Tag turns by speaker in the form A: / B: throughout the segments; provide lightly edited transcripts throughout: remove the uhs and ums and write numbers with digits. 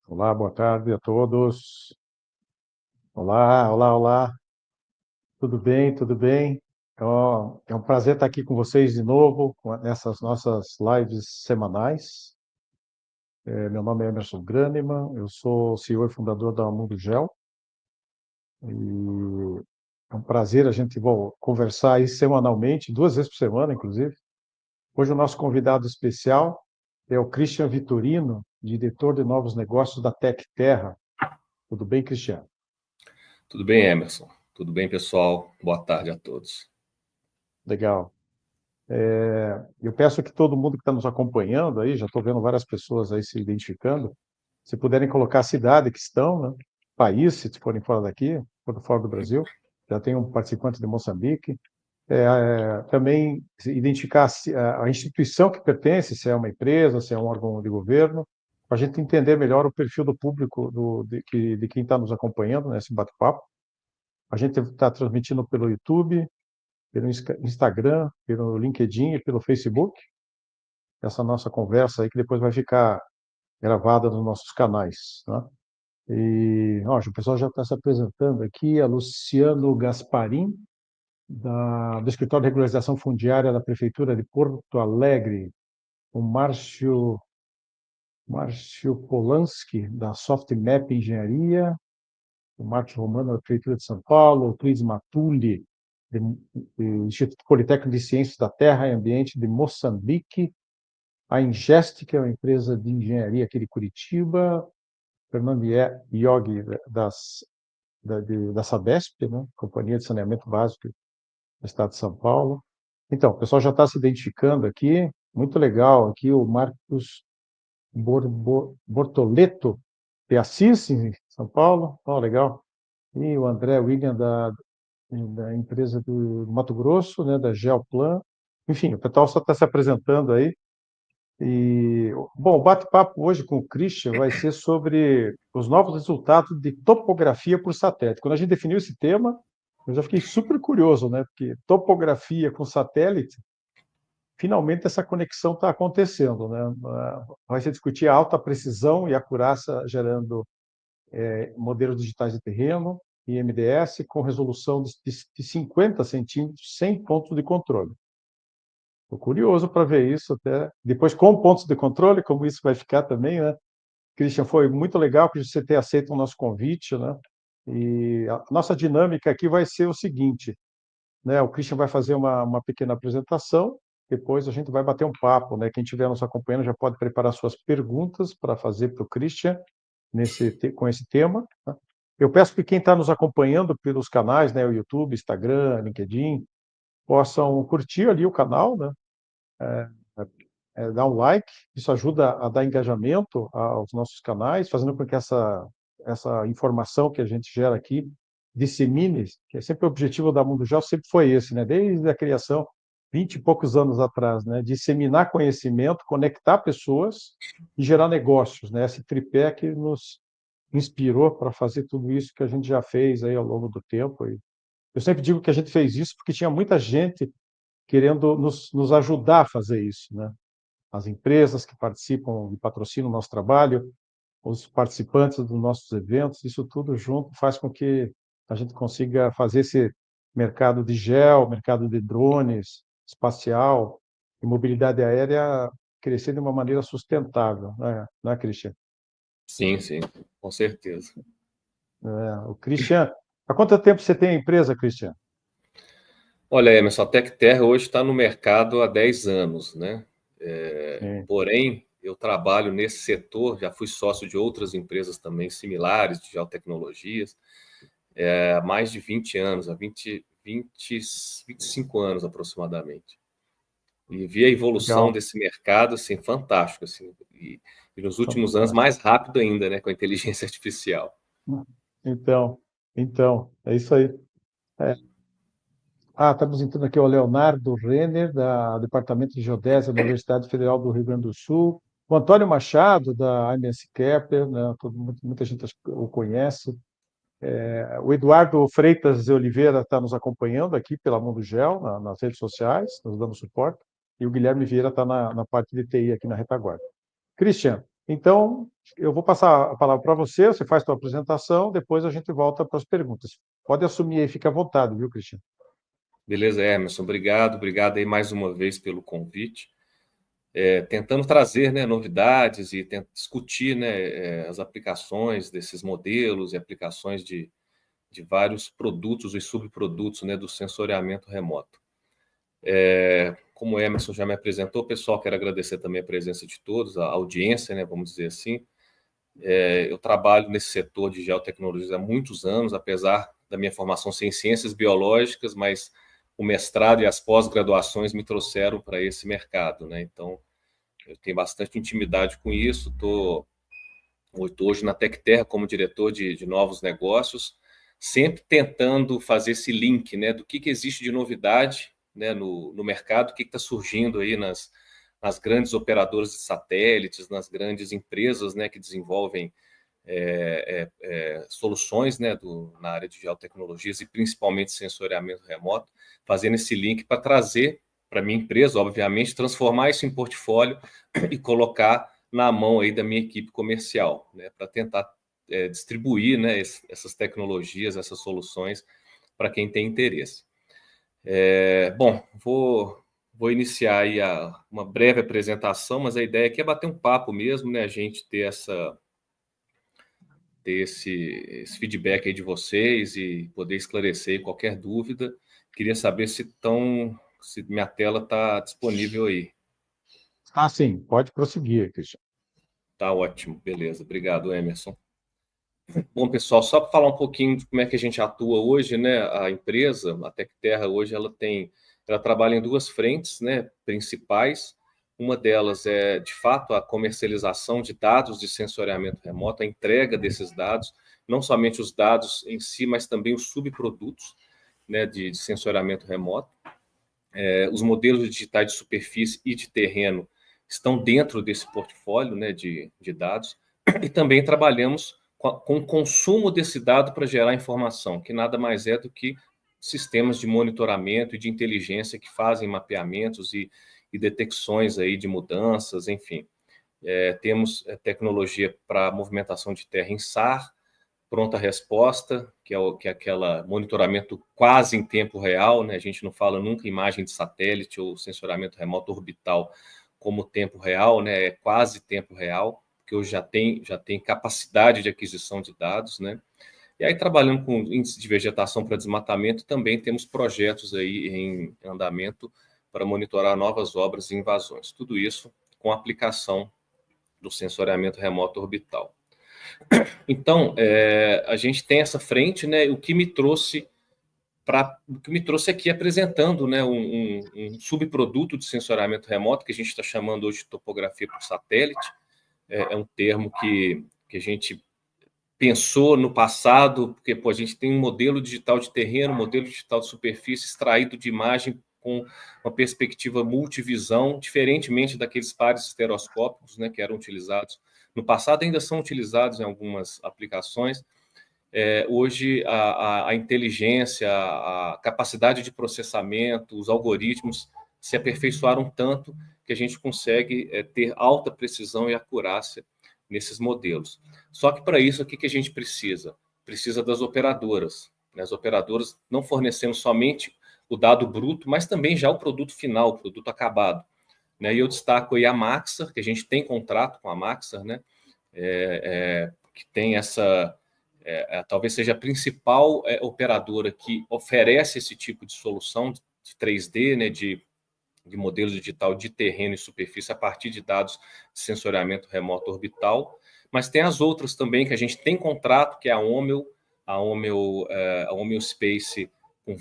A: Olá, boa tarde a todos. Olá, olá, olá. Tudo bem, tudo bem? É um prazer estar aqui com vocês de novo, nessas nossas lives semanais. Meu nome é Emerson Graneman, eu sou CEO e fundador da Mundo Gel. E é um prazer a gente conversar aí semanalmente, 2 vezes por semana, inclusive. Hoje o nosso convidado especial é o Christian Vitorino, diretor de novos negócios da Tec Terra. Tudo bem, Christian?
B: Tudo bem, Emerson? Tudo bem, pessoal? Boa tarde a todos.
A: Legal. Eu peço que todo mundo que está nos acompanhando aí, já estou vendo várias pessoas aí se identificando, se puderem colocar a cidade que estão, né? País, se forem fora daqui, fora do Brasil. Já tem um participante de Moçambique. Também identificar a instituição que pertence, se é uma empresa, se é um órgão de governo, para a gente entender melhor o perfil do público de quem está nos acompanhando nesse bate-papo. A gente está transmitindo pelo YouTube, pelo Instagram, pelo LinkedIn e pelo Facebook, essa nossa conversa aí que depois vai ficar gravada nos nossos canais, né? E, ó, o pessoal já está se apresentando aqui, a Luciano Gasparim, do Escritório de Regularização Fundiária da Prefeitura de Porto Alegre, o Márcio Polanski, da Softmap Engenharia, o Marcos Romano, da Prefeitura de São Paulo, o Cris Matulli, do Instituto Politécnico de Ciências da Terra e Ambiente de Moçambique, a Ingest, que é uma empresa de engenharia aqui de Curitiba, Fernando Iog, da Sabesp, né? Companhia de Saneamento Básico do Estado de São Paulo. Então, o pessoal já está se identificando aqui, muito legal. Aqui o Marcos Bortoleto, de Assis, em São Paulo, oh, legal. E o André William, da empresa do Mato Grosso, né, da Geoplan. Enfim, o pessoal só está se apresentando aí. E, bom, o bate-papo hoje com o Christian vai ser sobre os novos resultados de topografia por satélite. Quando a gente definiu esse tema, eu já fiquei super curioso, né? Porque topografia com satélite, finalmente essa conexão está acontecendo, né? Vai se discutir a alta precisão e acurácia gerando modelos digitais de terreno, IMDS, com resolução de 50 centímetros, sem pontos de controle. Estou curioso para ver isso até. Depois, com pontos de controle, como isso vai ficar também, né? Christian, foi muito legal que você ter aceito o nosso convite, né? E a nossa dinâmica aqui vai ser o seguinte, né? O Christian vai fazer uma pequena apresentação, depois a gente vai bater um papo, né? Quem estiver nos acompanhando já pode preparar suas perguntas para fazer para o Christian com esse tema, né? Eu peço que quem está nos acompanhando pelos canais, né? O YouTube, Instagram, LinkedIn, possam curtir ali o canal, né? Dar um like, isso ajuda a dar engajamento aos nossos canais, fazendo com que essa informação que a gente gera aqui dissemine, que é sempre o objetivo da Mundo Gel, sempre foi esse, né? Desde a criação, 20 e poucos anos atrás, né? Disseminar conhecimento, conectar pessoas e gerar negócios, né? Esse tripé que nos inspirou para fazer tudo isso que a gente já fez aí ao longo do tempo. E eu sempre digo que a gente fez isso porque tinha muita gente querendo nos ajudar a fazer isso, né? As empresas que participam e patrocinam o nosso trabalho, os participantes dos nossos eventos, isso tudo junto faz com que a gente consiga fazer esse mercado de gel, mercado de drones, espacial e mobilidade aérea crescer de uma maneira sustentável, né, não é, Christian?
B: Sim, sim, com certeza.
A: O Christian, há quanto tempo você tem a empresa, Christian?
B: Olha, Emerson, a TecTerra hoje está no mercado há 10 anos, né?
A: Sim,
B: Porém, eu trabalho nesse setor, já fui sócio de outras empresas também similares de geotecnologias, há mais de 20 anos, há 25 anos aproximadamente. E vi a evolução
A: legal.
B: desse mercado, assim, fantástico, assim, e nos últimos anos
A: Fantástico.
B: mais rápido ainda, né, com a inteligência artificial.
A: Então, é isso aí. É, estamos entrando aqui o Leonardo Renner, do Departamento de Geodésia da Universidade Federal do Rio Grande do Sul, o Antônio Machado, da AMS Kepler, né, muita gente o conhece, o Eduardo Freitas de Oliveira está nos acompanhando aqui pela Mundo Gel, nas redes sociais, nos dando suporte, e o Guilherme Vieira está na parte de TI aqui na retaguarda. Christian, Então, eu vou passar a palavra para você, você faz a sua apresentação, depois a gente volta para as perguntas. Pode assumir aí, fica à vontade, viu, Cristiano?
B: Beleza, Emerson, obrigado aí mais uma vez pelo convite. Tentando trazer, né, novidades e discutir, né, as aplicações desses modelos e aplicações de vários produtos e subprodutos, né, do sensoriamento remoto. Como o Emerson já me apresentou, pessoal, quero agradecer também a presença de todos, a audiência, né, vamos dizer assim. Eu trabalho nesse setor de geotecnologias há muitos anos, apesar da minha formação ser em ciências biológicas, mas o mestrado e as pós-graduações me trouxeram para esse mercado, né? Então, eu tenho bastante intimidade com isso. Estou hoje na TecTerra como diretor de novos negócios, sempre tentando fazer esse link, né, do que existe de novidade, né, no mercado, o que está surgindo aí nas grandes operadoras de satélites, nas grandes empresas, né, que desenvolvem soluções, né, na área de geotecnologias e principalmente sensoriamento remoto, fazendo esse link para trazer para a minha empresa, obviamente, transformar isso em portfólio e colocar na mão aí da minha equipe comercial, né, para tentar distribuir, né, essas tecnologias, essas soluções para quem tem interesse. Bom, vou iniciar aí uma breve apresentação, mas a ideia aqui é bater um papo mesmo, né, a gente ter esse feedback aí de vocês e poder esclarecer qualquer dúvida. Queria saber se minha tela está disponível aí.
A: Ah, sim, pode prosseguir, Cristiano.
B: Tá ótimo, beleza. Obrigado, Emerson. Bom, pessoal, só para falar um pouquinho de como é que a gente atua hoje, né? A empresa, a TecTerra, hoje ela trabalha em duas frentes, né, principais. Uma delas é, de fato, a comercialização de dados de sensoriamento remoto, a entrega desses dados, não somente os dados em si, mas também os subprodutos, né, de sensoriamento remoto. Os modelos digitais de superfície e de terreno estão dentro desse portfólio, né, de dados. E também trabalhamos com o consumo desse dado para gerar informação, que nada mais é do que sistemas de monitoramento e de inteligência que fazem mapeamentos e detecções aí de mudanças, enfim. Temos tecnologia para movimentação de terra em SAR, pronta resposta, que é aquela monitoramento quase em tempo real, né? A gente não fala nunca imagem de satélite ou sensoramento remoto orbital como tempo real, né? É quase tempo real, porque hoje já tem capacidade de aquisição de dados, né? E aí, trabalhando com índice de vegetação para desmatamento, também temos projetos aí em andamento para monitorar novas obras e invasões. Tudo isso com aplicação do sensoriamento remoto orbital. Então, a gente tem essa frente, né? O que me trouxe aqui apresentando, né, um subproduto de sensoriamento remoto que a gente está chamando hoje de topografia por satélite. É um termo que a gente pensou no passado, porque a gente tem um modelo digital de terreno, modelo digital de superfície extraído de imagem com uma perspectiva multivisão, diferentemente daqueles pares estereoscópicos, né, que eram utilizados no passado, ainda são utilizados em algumas aplicações. Hoje, a inteligência, a capacidade de processamento, os algoritmos se aperfeiçoaram tanto que a gente consegue ter alta precisão e acurácia nesses modelos. Só que para isso, o que a gente precisa? Precisa das operadoras. As operadoras não fornecendo somente o dado bruto, mas também já o produto final, o produto acabado. E eu destaco aí a Maxar, que a gente tem contrato com a Maxar, né? Que tem talvez seja a principal operadora que oferece esse tipo de solução de 3D, né, de modelo digital de terreno e superfície a partir de dados de sensoriamento remoto orbital, mas tem as outras também que a gente tem contrato, que é a Omeo Space, com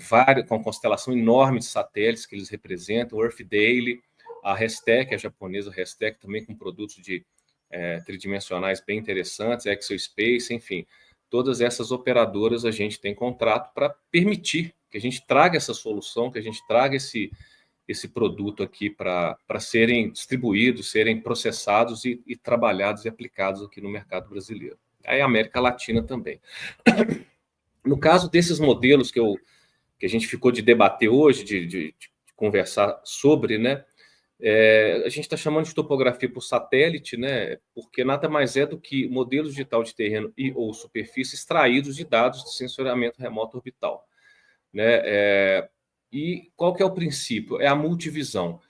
B: uma constelação enorme de satélites que eles representam, o Earth Daily, a Restec, a japonesa Restec, também com produtos tridimensionais bem interessantes, Exospace, enfim. Todas essas operadoras a gente tem contrato para permitir que a gente traga essa solução, que a gente traga esse produto aqui para serem distribuídos, serem processados e trabalhados e aplicados aqui no mercado brasileiro. Aí a América Latina também. No caso desses modelos que a gente ficou de debater hoje, de conversar sobre, né? A gente está chamando de topografia por satélite, né? Porque nada mais é do que modelo digital de terreno e ou superfície extraídos de dados de sensoriamento remoto orbital, né? E qual que é o princípio? É a multivisão.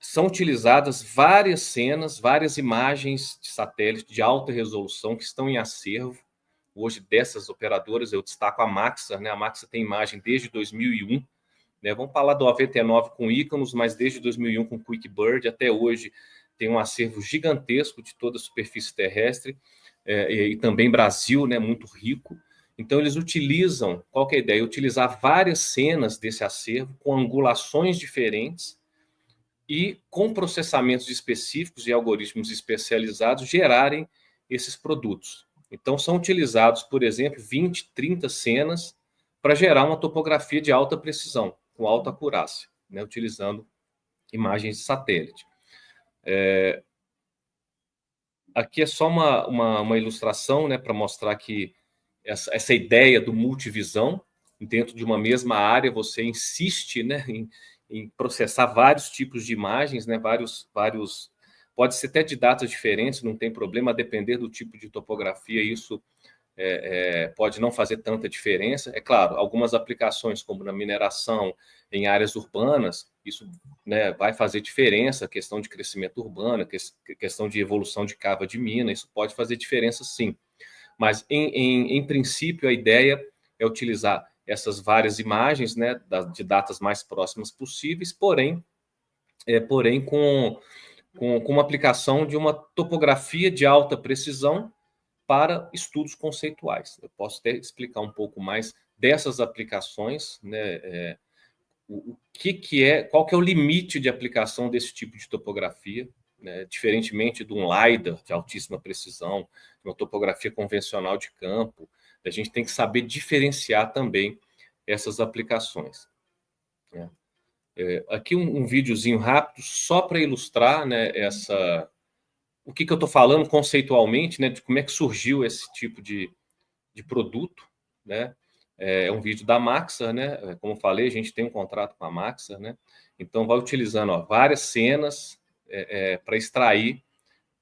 B: São utilizadas várias cenas, várias imagens de satélite de alta resolução que estão em acervo. Hoje, dessas operadoras, eu destaco a Maxar, né? A Maxar tem imagem desde 2001, né? Vamos falar do AV-T9 com Icarus, mas desde 2001 com QuickBird até hoje tem um acervo gigantesco de toda a superfície terrestre, e também Brasil, né? Muito rico. Então, eles utilizam, qual que é a ideia? Utilizar várias cenas desse acervo com angulações diferentes e com processamentos específicos e algoritmos especializados gerarem esses produtos. Então, são utilizados, por exemplo, 20, 30 cenas para gerar uma topografia de alta precisão, com alta acurácia, né, utilizando imagens de satélite. Aqui é só uma ilustração, né, para mostrar que essa ideia do multivisão, dentro de uma mesma área, você insiste, né, em processar vários tipos de imagens, né, vários, pode ser até de datas diferentes, não tem problema, a depender do tipo de topografia, isso pode não fazer tanta diferença. É claro, algumas aplicações, como na mineração, em áreas urbanas, isso, né, vai fazer diferença, questão de crescimento urbano, questão de evolução de cava de mina, isso pode fazer diferença sim. Mas, em princípio, a ideia é utilizar essas várias imagens, né, de datas mais próximas possíveis, porém com uma aplicação de uma topografia de alta precisão para estudos conceituais. Eu posso até explicar um pouco mais dessas aplicações, né, qual que é o limite de aplicação desse tipo de topografia, né, diferentemente de um LiDAR de altíssima precisão, de uma topografia convencional de campo. A gente tem que saber diferenciar também essas aplicações, né? Aqui um videozinho rápido, só para ilustrar, né, o que eu estou falando conceitualmente, né, de como é que surgiu esse tipo de produto, né? É um vídeo da Maxar, né? Como eu falei, a gente tem um contrato com a Maxar, né? Então vai utilizando várias cenas para extrair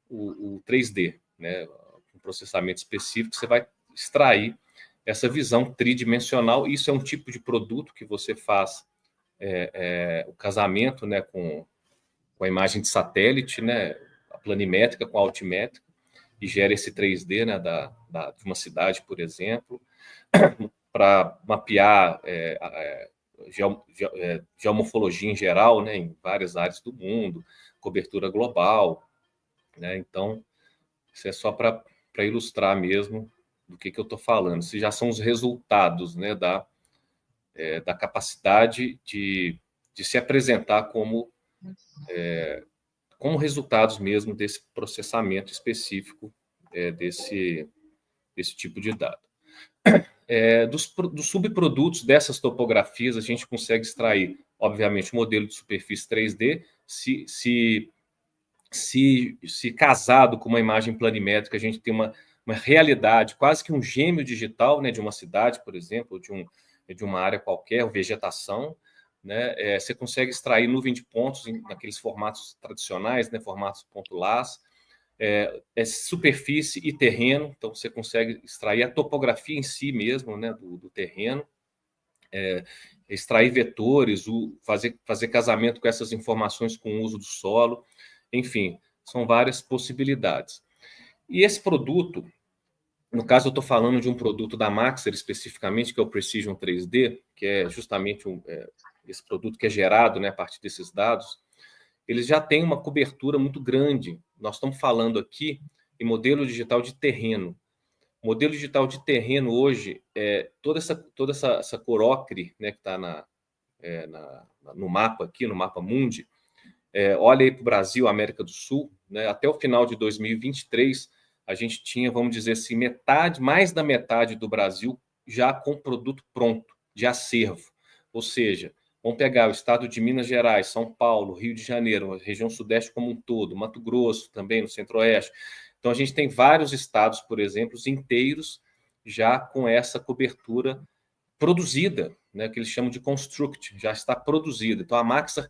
B: o 3D, né? Um processamento específico, você vai extrair essa visão tridimensional. Isso é um tipo de produto que você faz o casamento, né, com a imagem de satélite, né? A planimétrica com a altimétrica, e gera esse 3D, né, de uma cidade, por exemplo, para mapear geomorfologia em geral, né, em várias áreas do mundo, cobertura global, né? Então, isso é só para ilustrar mesmo do que eu estou falando. Esses já são os resultados, né, da capacidade de se apresentar como resultados mesmo desse processamento específico desse tipo de dado. Dos subprodutos dessas topografias, a gente consegue extrair, obviamente, o modelo de superfície 3D, se casado com uma imagem planimétrica, a gente tem uma realidade, quase que um gêmeo digital, né, de uma cidade, por exemplo, de uma área qualquer, vegetação, né? Você consegue extrair nuvem de pontos naqueles formatos tradicionais, né, formatos ponto-las, superfície e terreno, então você consegue extrair a topografia em si mesmo, né, do terreno, extrair vetores, fazer casamento com essas informações com o uso do solo, enfim, são várias possibilidades. E esse produto, no caso eu estou falando de um produto da Maxar especificamente, que é o Precision 3D, que é justamente esse produto que é gerado, né, a partir desses dados, eles já têm uma cobertura muito grande. Nós estamos falando aqui em modelo digital de terreno. O modelo digital de terreno hoje, toda essa COROCRI, né, que está no mapa aqui, no mapa mundi, olha aí para o Brasil, América do Sul, né, até o final de 2023, a gente tinha, vamos dizer assim, mais da metade do Brasil já com produto pronto, de acervo. Ou seja, vamos pegar o estado de Minas Gerais, São Paulo, Rio de Janeiro, a região sudeste como um todo, Mato Grosso também, no centro-oeste. Então, a gente tem vários estados, por exemplo, inteiros, já com essa cobertura produzida, né, que eles chamam de construct, já está produzida. Então, a Maxar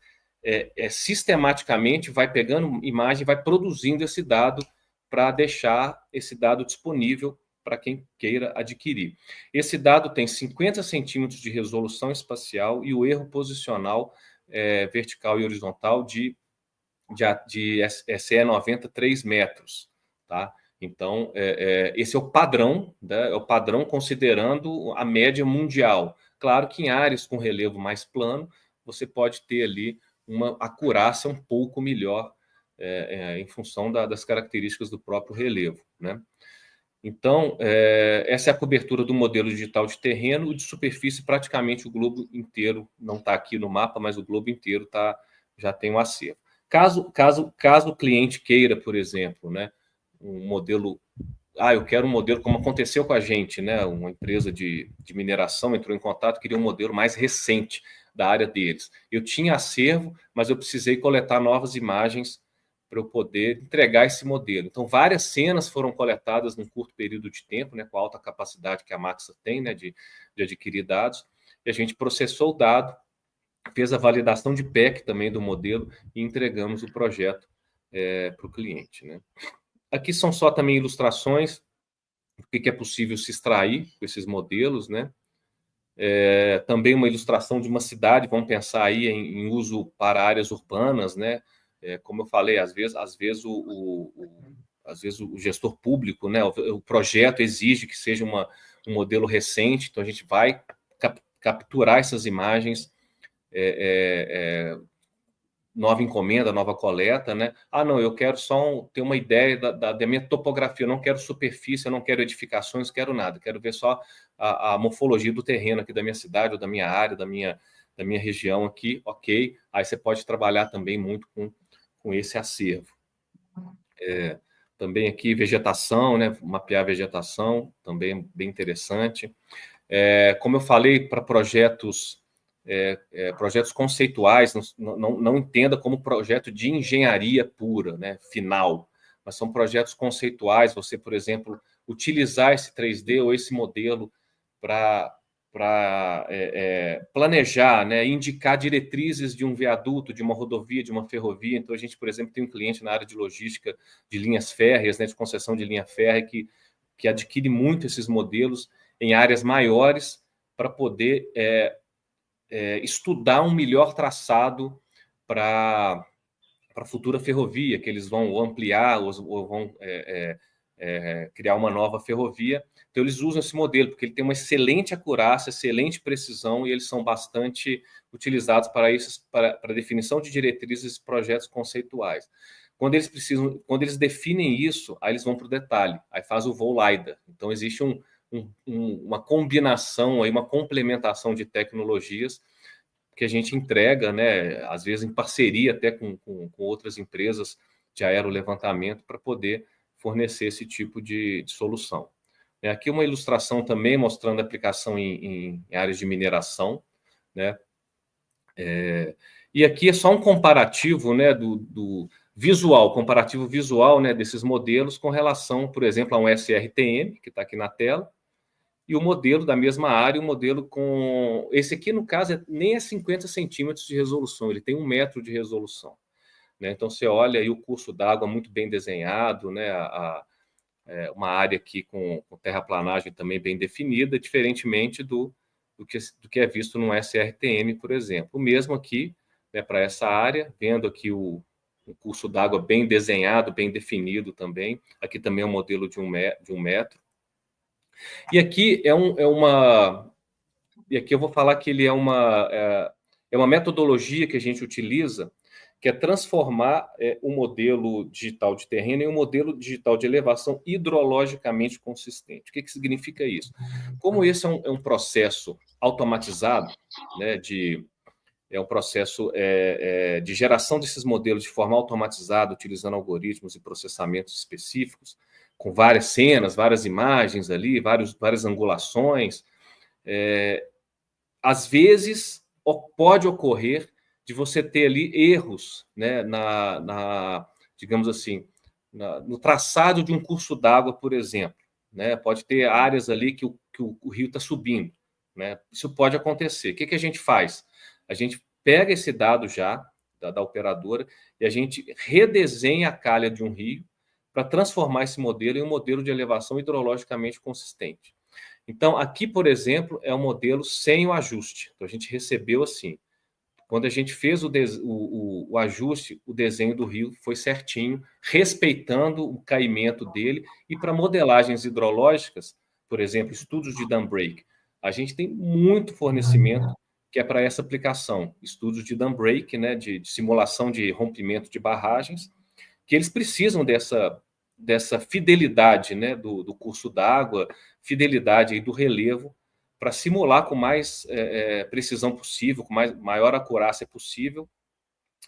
B: sistematicamente vai pegando imagem, vai produzindo esse dado para deixar esse dado disponível para quem queira adquirir. Esse dado tem 50 centímetros de resolução espacial e o erro posicional vertical e horizontal de SE90 3 metros, tá? Então, esse é o padrão, né? É o padrão considerando a média mundial. Claro que em áreas com relevo mais plano, você pode ter ali uma acurácia um pouco melhor em função das características do próprio relevo, né? Então, essa é a cobertura do modelo digital de terreno e de superfície, praticamente o globo inteiro, não está aqui no mapa, mas o globo inteiro já tem um acervo. Caso o cliente queira, por exemplo, né, um modelo... eu quero um modelo como aconteceu com a gente, né? Uma empresa de mineração entrou em contato, queria um modelo mais recente da área deles. Eu tinha acervo, mas eu precisei coletar novas imagens para eu poder entregar esse modelo. Então, várias cenas foram coletadas num curto período de tempo, né, com a alta capacidade que a Maxa tem, né, de adquirir dados, e a gente processou o dado, fez a validação de PEC também do modelo e entregamos o projeto para o cliente, né? Aqui são só também ilustrações do que é possível se extrair com esses modelos, né? Também uma ilustração de uma cidade, vamos pensar aí em uso para áreas urbanas, né? Como eu falei, às vezes o gestor público, né? O projeto exige que seja um modelo recente, então a gente vai capturar essas imagens, nova encomenda, nova coleta, né? Não, eu quero só ter uma ideia da minha topografia, eu não quero superfície, eu não quero edificações, quero nada, quero ver só a morfologia do terreno aqui da minha cidade, ou da minha área, da minha região aqui, ok. Aí você pode trabalhar também muito com esse acervo. Também aqui vegetação, né? Mapear a vegetação, também bem interessante. Como eu falei, para projetos conceituais, não entenda como projeto de engenharia pura, né, final, mas são projetos conceituais, você, por exemplo, utilizar esse 3D ou esse modelo para planejar, né, indicar diretrizes de um viaduto, de uma rodovia, de uma ferrovia. Então, a gente, por exemplo, tem um cliente na área de logística de linhas férreas, né, de concessão de linha férrea, que adquire muito esses modelos em áreas maiores para poder estudar um melhor traçado para a futura ferrovia, que eles vão ampliar ou vão criar uma nova ferrovia. Então, eles usam esse modelo, porque ele tem uma excelente acurácia, excelente precisão, e eles são bastante utilizados para isso, para a definição de diretrizes e projetos conceituais. Quando eles definem isso, aí eles vão para o detalhe, aí faz o voo LiDAR. Então, existe uma combinação, aí, uma complementação de tecnologias que a gente entrega, né, às vezes em parceria até com outras empresas de aerolevantamento para poder fornecer esse tipo de solução. Aqui uma ilustração também mostrando a aplicação em áreas de mineração, né? E aqui é só um comparativo, né, do visual, comparativo visual, né, desses modelos com relação, por exemplo, a um SRTM, que está aqui na tela, e o modelo da mesma área, o modelo com... Esse aqui, no caso, nem é 50 centímetros de resolução, ele tem 1 metro de resolução, né? Então, você olha aí o curso d'água muito bem desenhado, né? Uma área aqui com terraplanagem também bem definida, diferentemente do que é visto no SRTM, por exemplo. O mesmo aqui, né, para essa área, vendo aqui o curso d'água bem desenhado, bem definido também. Aqui também é um modelo de 1 metro. E aqui e aqui eu vou falar que ele é uma metodologia que a gente utiliza, que é transformar o modelo digital de terreno em um modelo digital de elevação hidrologicamente consistente. O que significa isso? Como esse é um processo automatizado, né, é um processo de geração desses modelos de forma automatizada, utilizando algoritmos e processamentos específicos, com várias cenas, várias imagens ali, várias angulações. Às vezes, pode ocorrer de você ter ali erros, né, digamos assim, no traçado de um curso d'água, por exemplo, né? Pode ter áreas ali que o rio está subindo, né? Isso pode acontecer. O que a gente faz? A gente pega esse dado já, da operadora, e a gente redesenha a calha de um rio para transformar esse modelo em um modelo de elevação hidrologicamente consistente. Então, aqui, por exemplo, é um modelo sem o ajuste. Então, a gente recebeu assim. Quando a gente fez o ajuste, o desenho do rio foi certinho, respeitando o caimento dele. E para modelagens hidrológicas, por exemplo, estudos de dam break, a gente tem muito fornecimento que é para essa aplicação. Estudos de dam break, né, de simulação de rompimento de barragens, que eles precisam dessa fidelidade, né, do curso d'água, fidelidade do relevo, para simular com mais precisão possível, com maior acurácia possível,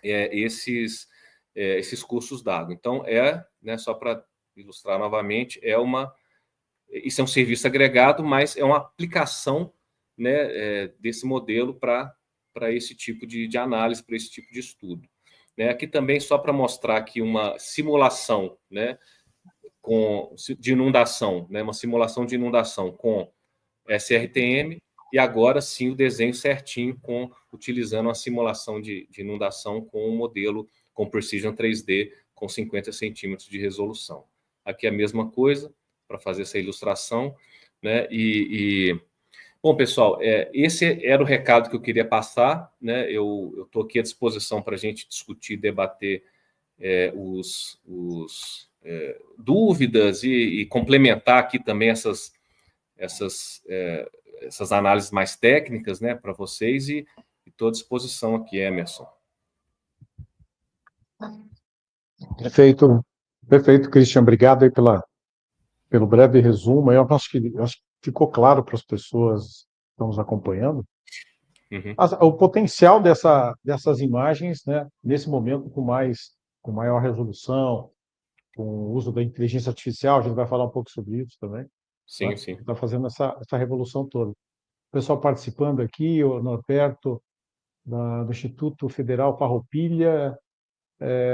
B: esses cursos d'água. Então, né, só para ilustrar novamente, isso é um serviço agregado, mas é uma aplicação, né, desse modelo para esse tipo de análise, para esse tipo de estudo. Né, aqui também, só para mostrar aqui uma simulação, né, de inundação, né, uma simulação de inundação com SRTM, e agora sim o desenho certinho, utilizando uma simulação de inundação com um modelo com Precision 3D com 50 centímetros de resolução. Aqui é a mesma coisa, para fazer essa ilustração. Né? Bom, pessoal, esse era o recado que eu queria passar. Né? Eu estou aqui à disposição para a gente discutir, debater dúvidas e complementar aqui também essas análises mais técnicas, né, para vocês, e estou à disposição aqui, Emerson.
A: Perfeito, perfeito, Christian. Obrigado aí pelo breve resumo. Eu acho que ficou claro para as pessoas que estão nos acompanhando. Uhum. O potencial dessas imagens, né, nesse momento com maior resolução, com o uso da inteligência artificial, a gente vai falar um pouco sobre isso também.
B: Sim, sim.
A: Está fazendo essa revolução toda. O pessoal participando aqui, o Norberto, do Instituto Federal Farroupilha,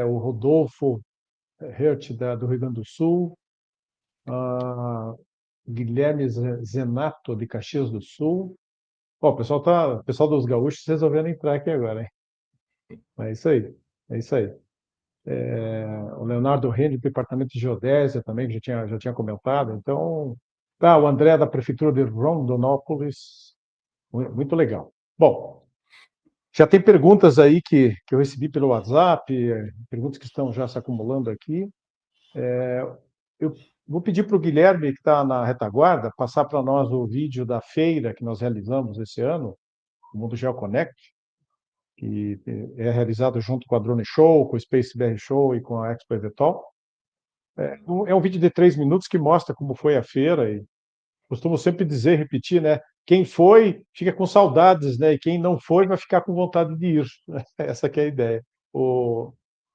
A: o Rodolfo Hert, do Rio Grande do Sul, Guilherme Zenato, de Caxias do Sul. O pessoal dos gaúchos resolvendo entrar aqui agora, hein? É isso aí, é isso aí. O Leonardo Reni, do Departamento de Geodésia também, que já tinha comentado. Então, o André, da Prefeitura de Rondonópolis. Muito legal. Bom, já tem perguntas aí que eu recebi pelo WhatsApp, perguntas que estão já se acumulando aqui. Eu vou pedir para o Guilherme, que está na retaguarda, passar para nós o vídeo da feira que nós realizamos esse ano, o Mundo GeoConnect, que é realizado junto com a Drone Show, com o Space BR Show e com a Expo Evetol. É um vídeo de 3 minutos que mostra como foi a feira, e costumo sempre dizer, repetir, né? Quem foi, fica com saudades, né? E quem não foi, vai ficar com vontade de ir. Essa que é a ideia.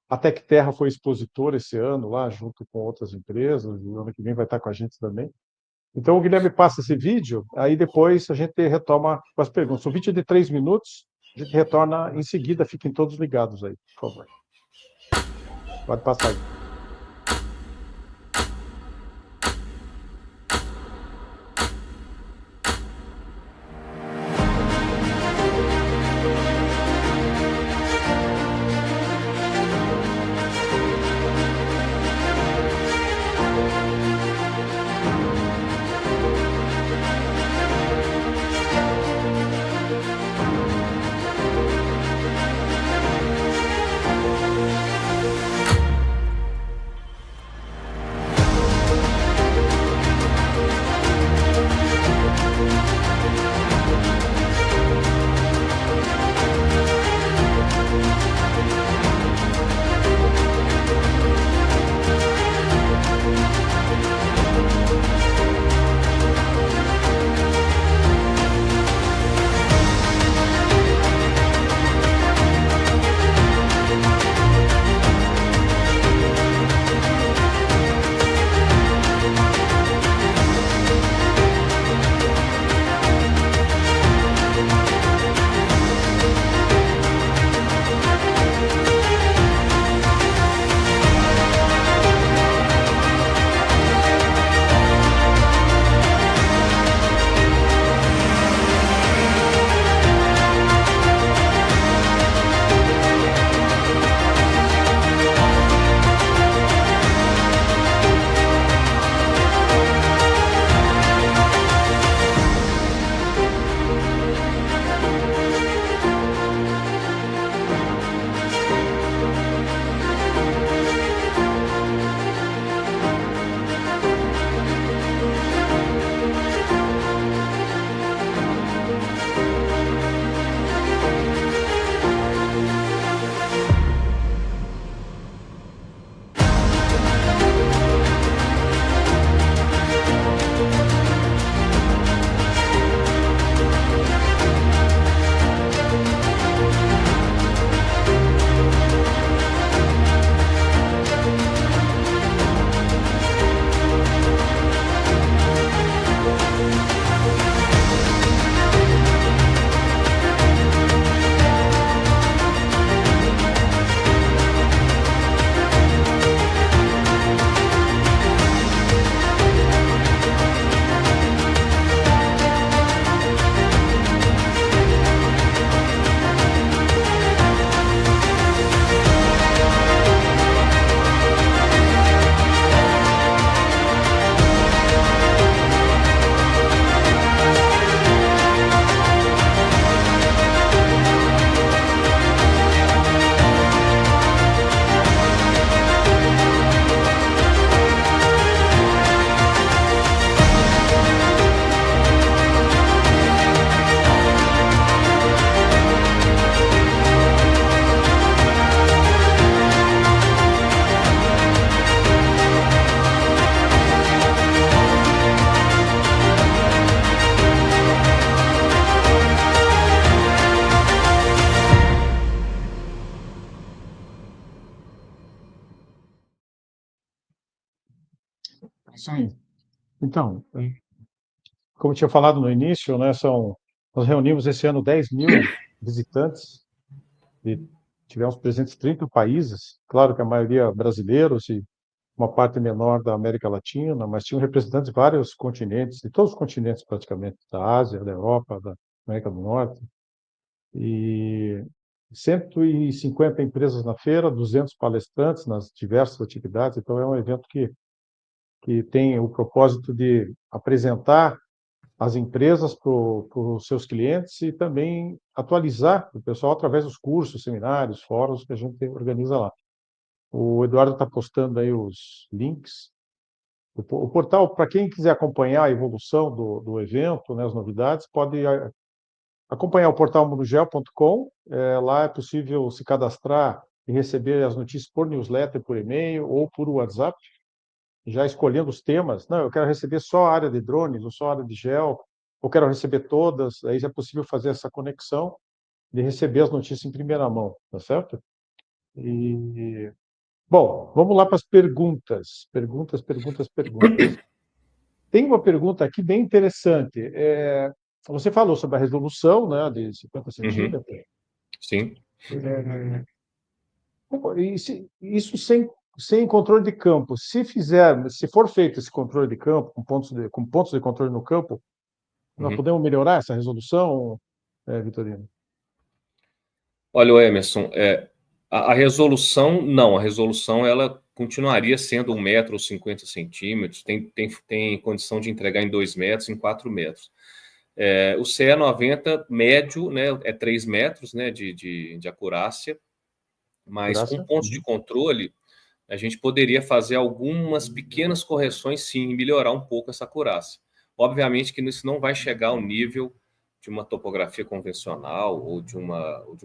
A: A Tecterra foi expositora esse ano, lá, junto com outras empresas, e o ano que vem vai estar com a gente também. Então, o Guilherme passa esse vídeo, aí depois a gente retoma com as perguntas. O vídeo é de 3 minutos, a gente retorna em seguida, fiquem todos ligados aí, por favor. Pode passar aí. Isso aí. Então, como eu tinha falado no início, né, nós reunimos esse ano 10.000 visitantes e tivemos presentes em 30 países, claro que a maioria brasileiros e uma parte menor da América Latina, mas tinham representantes de vários continentes, de todos os continentes praticamente, da Ásia, da Europa, da América do Norte, e 150 empresas na feira, 200 palestrantes nas diversas atividades, então é um evento que tem o propósito de apresentar as empresas para os seus clientes e também atualizar o pessoal através dos cursos, seminários, fóruns que a gente organiza lá. O Eduardo está postando aí os links. O portal, para quem quiser acompanhar a evolução do evento, né, as novidades, pode acompanhar o portal mundogel.com. Lá é possível se cadastrar e receber as notícias por newsletter, por e-mail ou por WhatsApp, já escolhendo os temas. Não, eu quero receber só a área de drones, ou só a área de gel, ou quero receber todas. Aí já é possível fazer essa conexão de receber as notícias em primeira mão, tá certo? E, bom, vamos lá para as perguntas. Perguntas, perguntas, perguntas. Tem uma pergunta aqui bem interessante. Você falou sobre a resolução, né, de 50
B: Uhum,
A: centímetros.
B: sim.
A: Isso sem controle de campo. Se for feito esse controle de campo, com pontos de controle no campo, nós
B: Uhum.
A: podemos melhorar essa resolução, Vitorino?
B: Olha, o Emerson, a resolução, não, a resolução ela continuaria sendo 1 metro ou 50 centímetros, tem condição de entregar em 2 metros, em 4 metros. O CE90 médio, né, é 3 metros, né, de acurácia, mas com
A: Graça?
B: pontos de
A: Uhum.
B: controle, a gente poderia fazer algumas pequenas correções, sim, e melhorar um pouco essa acurácia. Obviamente que isso não vai chegar ao nível de uma topografia convencional ou de um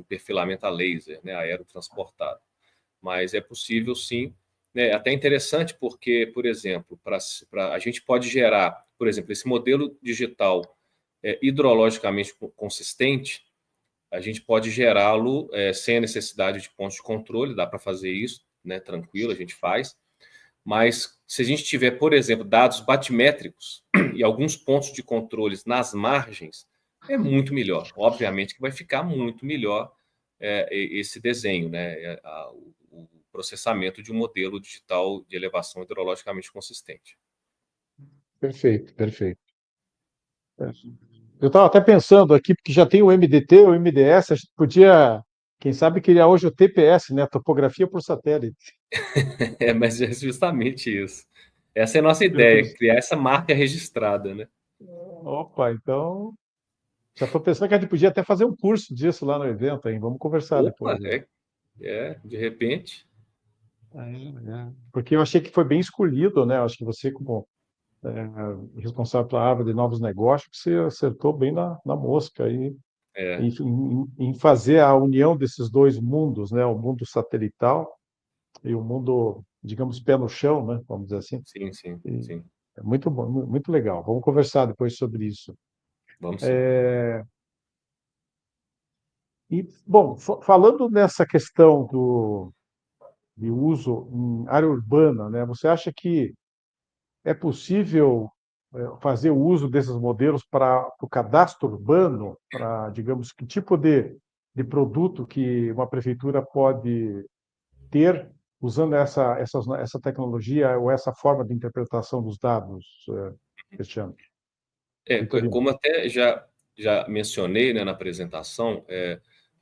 B: perfilamento a laser, né, aerotransportado. Mas é possível, sim. É até interessante porque, por exemplo, a gente pode gerar, por exemplo, esse modelo digital hidrologicamente consistente, a gente pode gerá-lo sem a necessidade de pontos de controle, dá para fazer isso, né, tranquilo, a gente faz. Mas se a gente tiver, por exemplo, dados batimétricos e alguns pontos de controles nas margens, é muito melhor. Obviamente que vai ficar muito melhor esse desenho, né? O processamento de um modelo digital de elevação hidrologicamente consistente.
A: Perfeito, perfeito. Eu estava até pensando aqui, porque já tem o MDT, o MDS, a gente podia, quem sabe, criar hoje o TPS, né? Topografia por satélite.
B: Mas é justamente isso. Essa é a nossa
A: Eu
B: ideia,
A: penso,
B: criar essa marca registrada, né?
A: opa, então já estou pensando que a gente podia até fazer um curso disso lá no evento, hein? Vamos conversar
B: Opa,
A: depois, hein?
B: de repente.
A: Porque eu achei que foi bem escolhido, né? Eu acho que você, como responsável pela árvore de novos negócios, você acertou bem na mosca aí,
B: É,
A: em fazer a união desses dois mundos, né? O mundo satelital e o mundo, digamos, pé no chão, né? Vamos dizer assim.
B: sim, sim,
A: E
B: sim.
A: é muito bom, muito legal. Vamos conversar depois sobre isso.
B: Vamos sim.
A: E, bom, falando nessa questão de uso em área urbana, né? Você acha que é possível fazer o uso desses modelos para o cadastro urbano, para, digamos, que tipo de produto que uma prefeitura pode ter usando essa tecnologia ou essa forma de interpretação dos dados, Cristiano? Vitorino?
B: Como até já mencionei, né, na apresentação,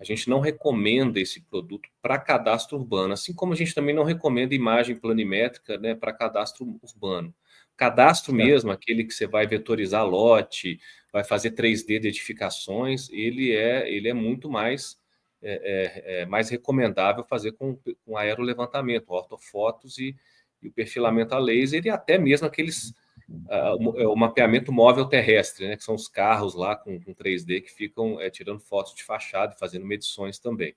B: a gente não recomenda esse produto para cadastro urbano, assim como a gente também não recomenda imagem planimétrica, né, para cadastro urbano. Cadastro
A: Certo.
B: mesmo, aquele que você vai vetorizar lote, vai fazer 3D de edificações, ele é muito mais recomendável fazer com aerolevantamento, ortofotos e o perfilamento a laser e até mesmo aqueles o mapeamento móvel terrestre, né, que são os carros lá com 3D que ficam tirando fotos de fachada e fazendo medições também.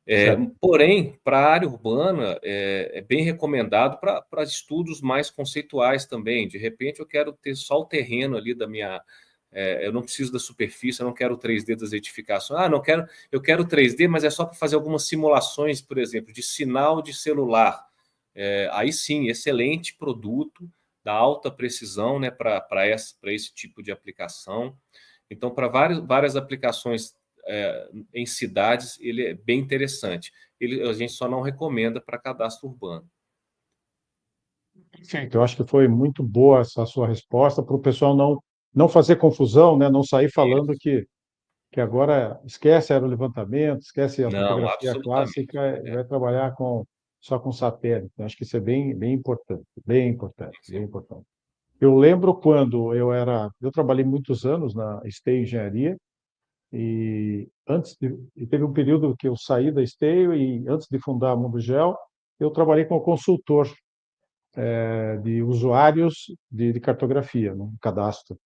A: Certo.
B: Porém, para a área urbana, é bem recomendado para estudos mais conceituais também. De repente, eu quero ter só o terreno ali da minha. Eu não preciso da superfície, eu não quero o 3D das edificações. Não quero, eu quero 3D, mas é só para fazer algumas simulações, por exemplo, de sinal de celular. Aí sim, excelente produto, da alta precisão, né, para esse tipo de aplicação. Então, para várias aplicações em cidades, ele é bem interessante. A gente só não recomenda para cadastro urbano.
A: Perfeito. Eu acho que foi muito boa essa sua resposta para o pessoal não fazer confusão, né? Não sair falando
B: Isso.
A: que agora esquece aerolevantamento, esquece a
B: Não,
A: fotografia
B: absolutamente.
A: clássica e vai trabalhar só com satélite. Eu acho que isso é bem importante, bem importante, bem
B: Sim.
A: importante. Eu lembro quando eu trabalhei muitos anos na Stay Engenharia e teve um período que eu saí da Stay e antes de fundar a Mundo Gel, eu trabalhei como consultor de usuários de cartografia, no cadastro.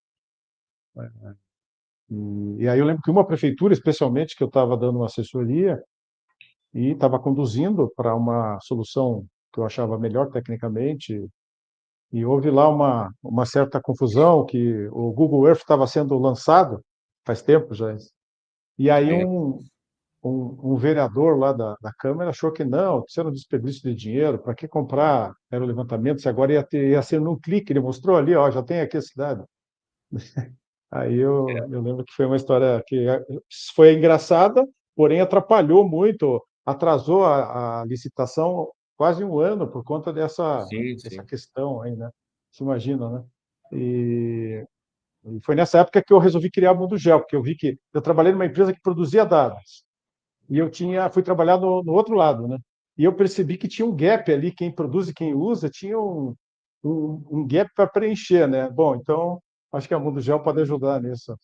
A: E aí eu lembro que uma prefeitura, especialmente, que eu estava dando uma assessoria e estava conduzindo para uma solução que eu achava melhor tecnicamente, e houve lá uma certa confusão que o Google Earth estava sendo lançado faz tempo já. E aí
B: Sim.
A: um vereador lá da Câmara achou que não, isso era um desperdício de dinheiro, para que comprar aerolevantamento, se agora ia ser num clique, ele mostrou ali, ó, já tem aqui a cidade. Aí eu lembro que foi uma história que foi engraçada, porém atrapalhou muito, atrasou a licitação quase um ano por conta
B: Sim,
A: dessa
B: sim.
A: questão aí, né? Você imagina, né? E foi nessa época que eu resolvi criar o Mundo Gel, porque eu vi que eu trabalhei numa empresa que produzia dados e fui trabalhar no outro lado, né? E eu percebi que tinha um gap ali, quem produz e quem usa, tinha um gap para preencher, né? Bom, então acho que a Mundo Gel pode ajudar nisso,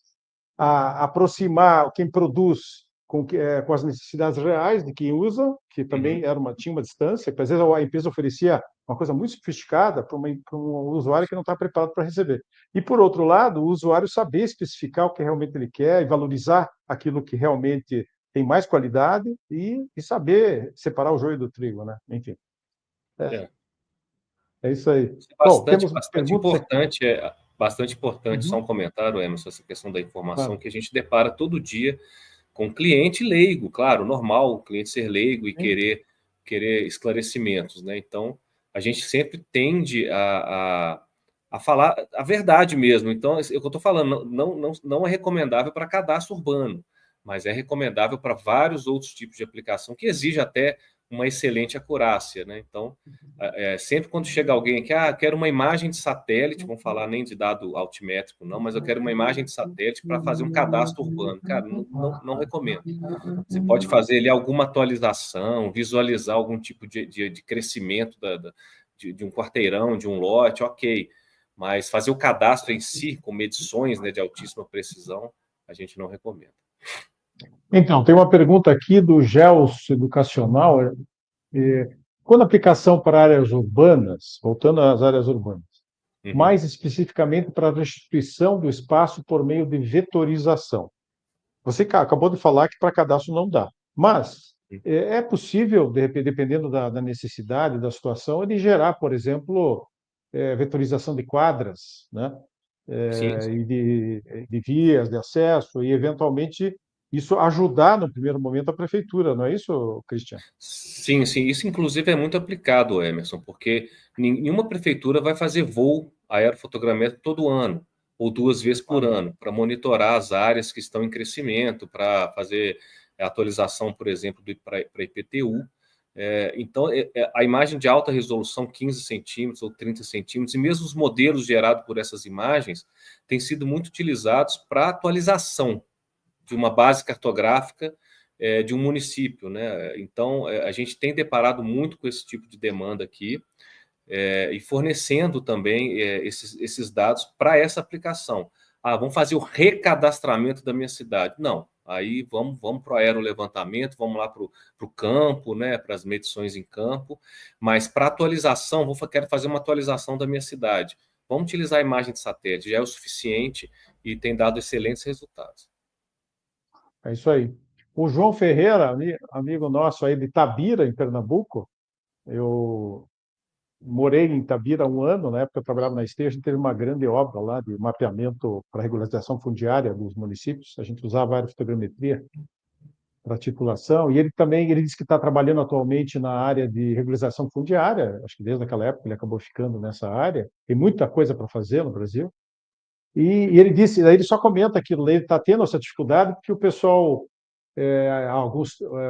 A: a aproximar quem produz com as necessidades reais de quem usa, que
B: Uhum.
A: também tinha uma distância, que às vezes a empresa oferecia uma coisa muito sofisticada para um usuário que não está preparado para receber. E, por outro lado, o usuário saber especificar o que realmente ele quer e valorizar aquilo que realmente tem mais qualidade e saber separar o joio do trigo, né? Enfim, é,
B: É.
A: é isso aí.
B: Isso é
A: Bom,
B: bastante,
A: temos
B: bastante
A: perguntas aqui.
B: importante, bastante importante, só
A: Uhum,
B: um comentário, Emerson, essa questão da informação,
A: claro.
B: que a gente depara todo dia com cliente leigo, claro, normal, o cliente ser leigo e
A: Sim.
B: querer esclarecimentos, né? Então, a gente sempre tende a falar a verdade mesmo. Então, é o que eu estou falando, não é recomendável para cadastro urbano, mas é recomendável para vários outros tipos de aplicação que exige até uma excelente acurácia, né? Então, sempre quando chega alguém aqui, quero uma imagem de satélite, vamos falar nem de dado altimétrico, não, mas eu quero uma imagem de satélite para fazer um cadastro urbano. Cara, não recomendo. Você pode fazer ali alguma atualização, visualizar algum tipo de crescimento de um quarteirão, de um lote, ok. Mas fazer o cadastro em si, com medições, né, de altíssima precisão, a gente não recomenda.
A: Então, tem uma pergunta aqui do Gels Educacional. Quando a aplicação para áreas urbanas, voltando às áreas urbanas,
B: Uhum.
A: mais especificamente para a restituição do espaço por meio de vetorização. Você acabou de falar que para cadastro não dá, mas é possível, de repente, dependendo da necessidade, da situação, ele gerar, por exemplo, vetorização de quadras, né?
B: Sim, sim.
A: E de vias de acesso, e eventualmente isso ajudar no primeiro momento a prefeitura, não é isso, Cristian?
B: Sim, sim. Isso, inclusive, é muito aplicado, Emerson, porque nenhuma prefeitura vai fazer voo aerofotogramétrico todo ano, ou 2 vezes por
A: Claro.
B: ano, para monitorar as áreas que estão em crescimento, para fazer a atualização, por exemplo, para IPTU. Então, a imagem de alta resolução, 15 centímetros ou 30 centímetros, e mesmo os modelos gerados por essas imagens, têm sido muito utilizados para atualização de uma base cartográfica de um município, né? Então, a gente tem deparado muito com esse tipo de demanda aqui e fornecendo também esses dados para essa aplicação. Vamos fazer o recadastramento da minha cidade. Não, aí vamos para o aerolevantamento, vamos lá para o campo, né, para as medições em campo, mas para atualização, quero fazer uma atualização da minha cidade. Vamos utilizar a imagem de satélite, já é o suficiente e tem dado excelentes resultados.
A: É isso aí. O João Ferreira, amigo nosso aí de Tabira, em Pernambuco, eu morei em Tabira há um ano, na época eu trabalhava na Esteja, a gente teve uma grande obra lá de mapeamento para regularização fundiária dos municípios, a gente usava aerofotogrametria, para a titulação, e ele disse que está trabalhando atualmente na área de regularização fundiária, acho que desde aquela época ele acabou ficando nessa área, tem muita coisa para fazer no Brasil, e ele disse, aí ele só comenta que ele está tendo essa dificuldade porque o pessoal,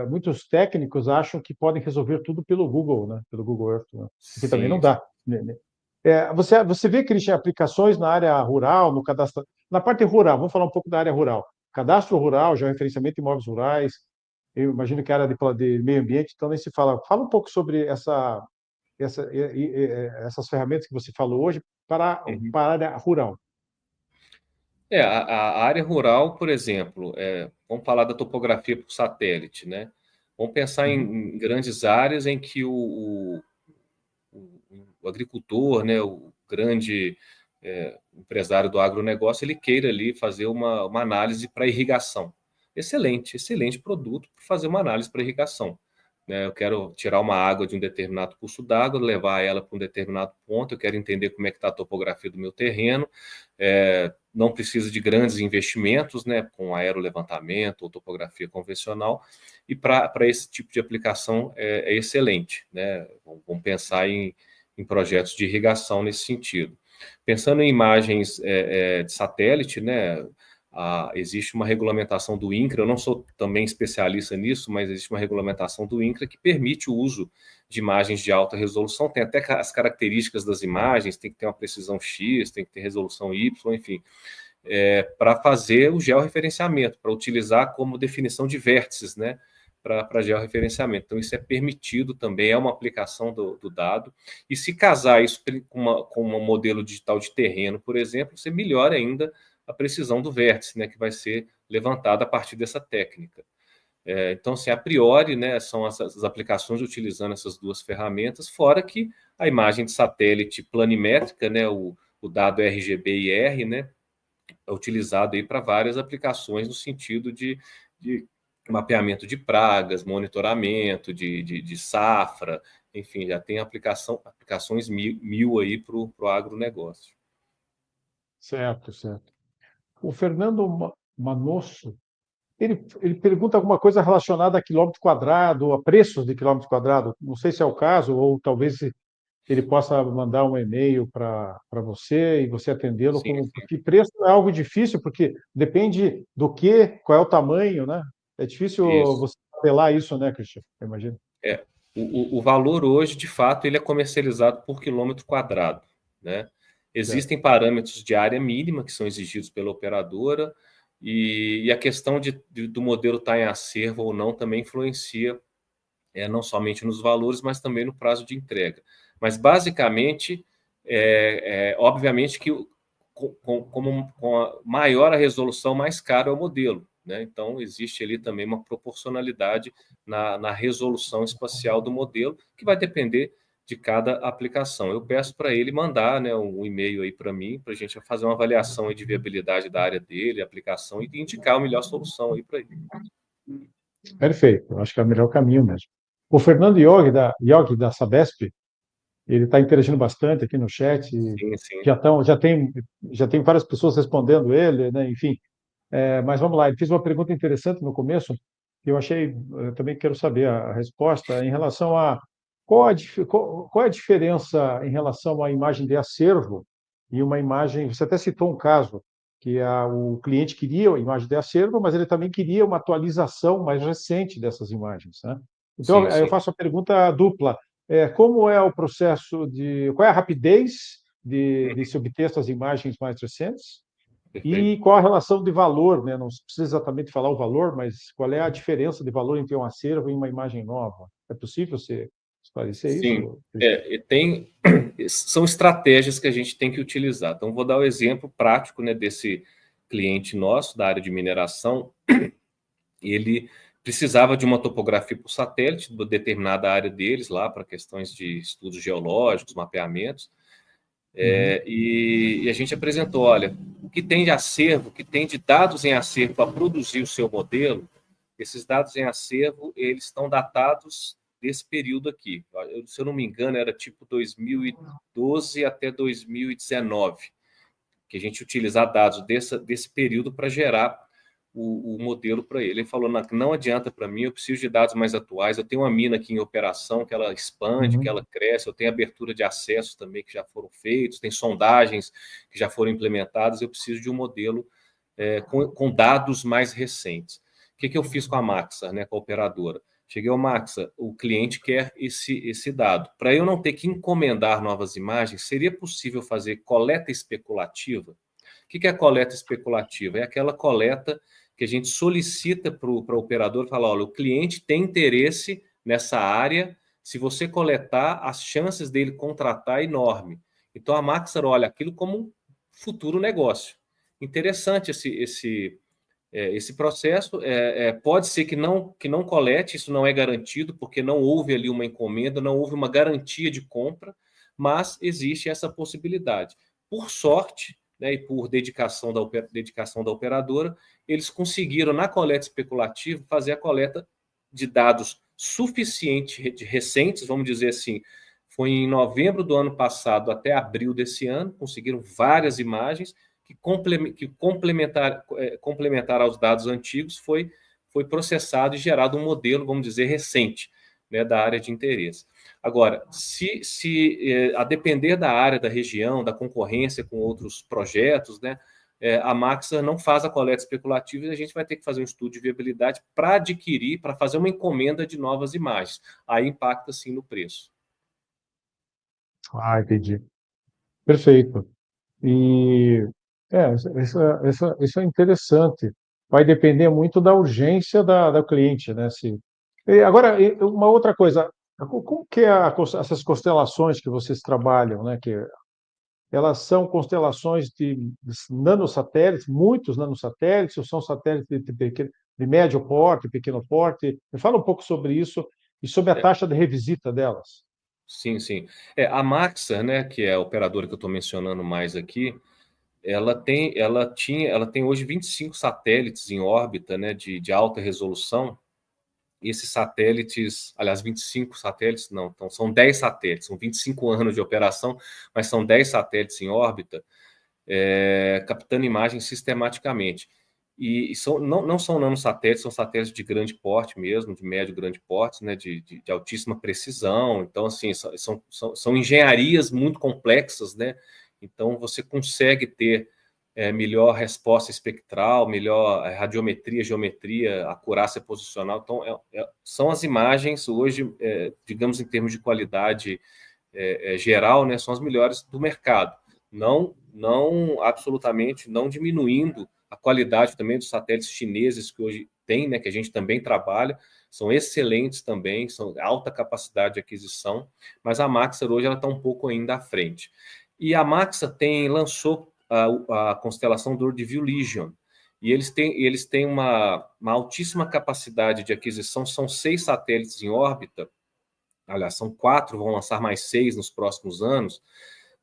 A: muitos técnicos acham que podem resolver tudo pelo Google, né? Pelo Google Earth, né? Que também não
B: Sim,
A: dá, né? Você vê, Christian, aplicações na área rural, no cadastro, na parte rural, vamos falar um pouco da área rural. Cadastro rural, georreferenciamento de imóveis rurais, eu imagino que a área de meio ambiente também se fala. Fala um pouco sobre essas ferramentas que você falou hoje
B: sim.
A: para a área rural.
B: A área rural, por exemplo, vamos falar da topografia por satélite, né? Vamos pensar
A: Uhum.
B: em grandes áreas em que o agricultor, né, o grande empresário do agronegócio, ele queira ali fazer uma análise para irrigação. Excelente, excelente produto para fazer uma análise para irrigação. Né? Eu quero tirar uma água de um determinado curso d'água, levar ela para um determinado ponto, eu quero entender como é que está a topografia do meu terreno, não precisa de grandes investimentos, né, com aerolevantamento ou topografia convencional, e para esse tipo de aplicação é excelente. Né? Vamos pensar em projetos de irrigação nesse sentido. Pensando em imagens de satélite, né, existe uma regulamentação do INCRA, eu não sou também especialista nisso, mas existe uma regulamentação do INCRA que permite o uso de imagens de alta resolução, tem até as características das imagens, tem que ter uma precisão X, tem que ter resolução Y, enfim, para fazer o georreferenciamento, para utilizar como definição de vértices, né, para georreferenciamento. Então, isso é permitido também, é uma aplicação do dado. E se casar isso com um modelo digital de terreno, por exemplo, você melhora ainda a precisão do vértice, né, que vai ser levantado a partir dessa técnica. Então, assim, a priori, né, são as aplicações utilizando essas duas ferramentas, fora que a imagem de satélite planimétrica, né, o dado RGB e R, né, é utilizado aí para várias aplicações no sentido de mapeamento de pragas, monitoramento de safra, enfim, já tem aplicações mil aí para o agronegócio.
A: Certo, certo. O Fernando Manosso, ele pergunta alguma coisa relacionada a quilômetro quadrado, a preços de quilômetro quadrado. Não sei se é o caso, ou talvez ele possa mandar um e-mail para você e você atendê-lo,
B: Sim,
A: porque preço é algo difícil, porque depende do que, qual é o tamanho, né? É difícil
B: isso.
A: você modelar isso, né, Cristian? Eu imagino.
B: É, o valor hoje, de fato, ele é comercializado por quilômetro quadrado, né?
A: Certo.
B: Existem parâmetros de área mínima que são exigidos pela operadora e a questão do modelo estar em acervo ou não também influencia não somente nos valores, mas também no prazo de entrega. Mas, basicamente, obviamente que com a maior a resolução, mais caro é o modelo. Né? Então, existe ali também uma proporcionalidade na resolução espacial do modelo, que vai depender de cada aplicação. Eu peço para ele mandar, né, um e-mail aí para mim, para a gente fazer uma avaliação de viabilidade da área dele, aplicação, e indicar a melhor solução aí para ele.
A: Perfeito. Acho que é o melhor caminho mesmo. O Fernando Yogi da Sabesp, ele está interagindo bastante aqui no chat. E
B: Sim, sim.
A: já tem várias pessoas respondendo ele, né? Enfim. Mas vamos lá, ele fez uma pergunta interessante no começo, que eu achei, eu também quero saber a resposta, em relação a qual é a diferença em relação à imagem de acervo e uma imagem, você até citou um caso, que o cliente queria a imagem de acervo, mas ele também queria uma atualização mais recente dessas imagens, né? Então,
B: Sim,
A: eu
B: sim.
A: faço a pergunta dupla, como é o processo qual é a rapidez de se obter essas imagens mais recentes?
B: Perfeito.
A: E qual a relação de valor, né? Não precisa exatamente falar o valor, mas qual é a diferença de valor entre um acervo e uma imagem nova? É possível você esclarecer
B: Sim,
A: isso, Cristian?
B: são estratégias que a gente tem que utilizar. Então, vou dar o exemplo prático, né, desse cliente nosso da área de mineração. Ele precisava de uma topografia por satélite de determinada área deles lá para questões de estudos geológicos, mapeamentos.
A: Uhum.
B: E a gente apresentou, olha, o que tem de acervo, o que tem de dados em acervo para produzir o seu modelo, esses dados em acervo, eles estão datados desse período aqui. Se eu não me engano, era tipo 2012 até 2019, que a gente utilizar dados desse período para gerar o modelo para ele. Ele falou, não adianta para mim, eu preciso de dados mais atuais, eu tenho uma mina aqui em operação que ela expande, que ela cresce, eu tenho abertura de acesso também que já foram feitos, tem sondagens que já foram implementadas, eu preciso de um modelo com dados mais recentes. O que eu fiz com a Maxa, né, com a operadora? Cheguei ao Maxa, o cliente quer esse dado. Para eu não ter que encomendar novas imagens, seria possível fazer coleta especulativa? O que é a coleta especulativa? É aquela coleta que a gente solicita para o operador, falar, olha, o cliente tem interesse nessa área, se você coletar, as chances dele contratar é enorme. Então a Maxar olha aquilo como um futuro negócio. Interessante esse processo. Pode ser que não colete, isso não é garantido, porque não houve ali uma encomenda, não houve uma garantia de compra, mas existe essa possibilidade. Por sorte, né, e por dedicação da operadora, eles conseguiram, na coleta especulativa, fazer a coleta de dados suficiente recentes, vamos dizer assim, foi em novembro do ano passado até abril desse ano, conseguiram várias imagens que complementar aos dados antigos foi processado e gerado um modelo, vamos dizer, recente, né, da área de interesse. Agora, se a depender da área, da região, da concorrência com outros projetos, né, a Maxa não faz a coleta especulativa e a gente vai ter que fazer um estudo de viabilidade para adquirir, para fazer uma encomenda de novas imagens. Aí impacta, sim, no preço.
A: Entendi. Perfeito. E isso é interessante. Vai depender muito da urgência da cliente, né? Agora, uma outra coisa, como que é essas constelações que vocês trabalham, né? Que elas são constelações de nanosatélites, muitos nanosatélites, ou são satélites de médio porte, pequeno porte? Me fala um pouco sobre isso e sobre a
B: É,
A: taxa de revisita delas.
B: sim, sim. A Maxar, né, que é a operadora que eu estou mencionando mais aqui, ela tem hoje 25 satélites em órbita, né, de alta resolução. E esses satélites, aliás, 25 satélites, não, então são 10 satélites, são 25 anos de operação, mas são 10 satélites em órbita, captando imagens sistematicamente. E não são nanosatélites, são satélites de grande porte mesmo, de médio grande porte, né, de altíssima precisão. Então, assim, são engenharias muito complexas, né? Então, você consegue ter melhor resposta espectral, melhor radiometria, geometria, acurácia posicional. Então, são as imagens hoje, digamos, em termos de qualidade geral, né, são as melhores do mercado. Não absolutamente não diminuindo a qualidade também dos satélites chineses que hoje tem, né, que a gente também trabalha, são excelentes também, são alta capacidade de aquisição, mas a Maxar hoje ela está um pouco ainda à frente. E a Maxar lançou a constelação do Ordoville Legion, e eles têm uma altíssima capacidade de aquisição, são 6 satélites em órbita, aliás, são 4, vão lançar mais 6 nos próximos anos,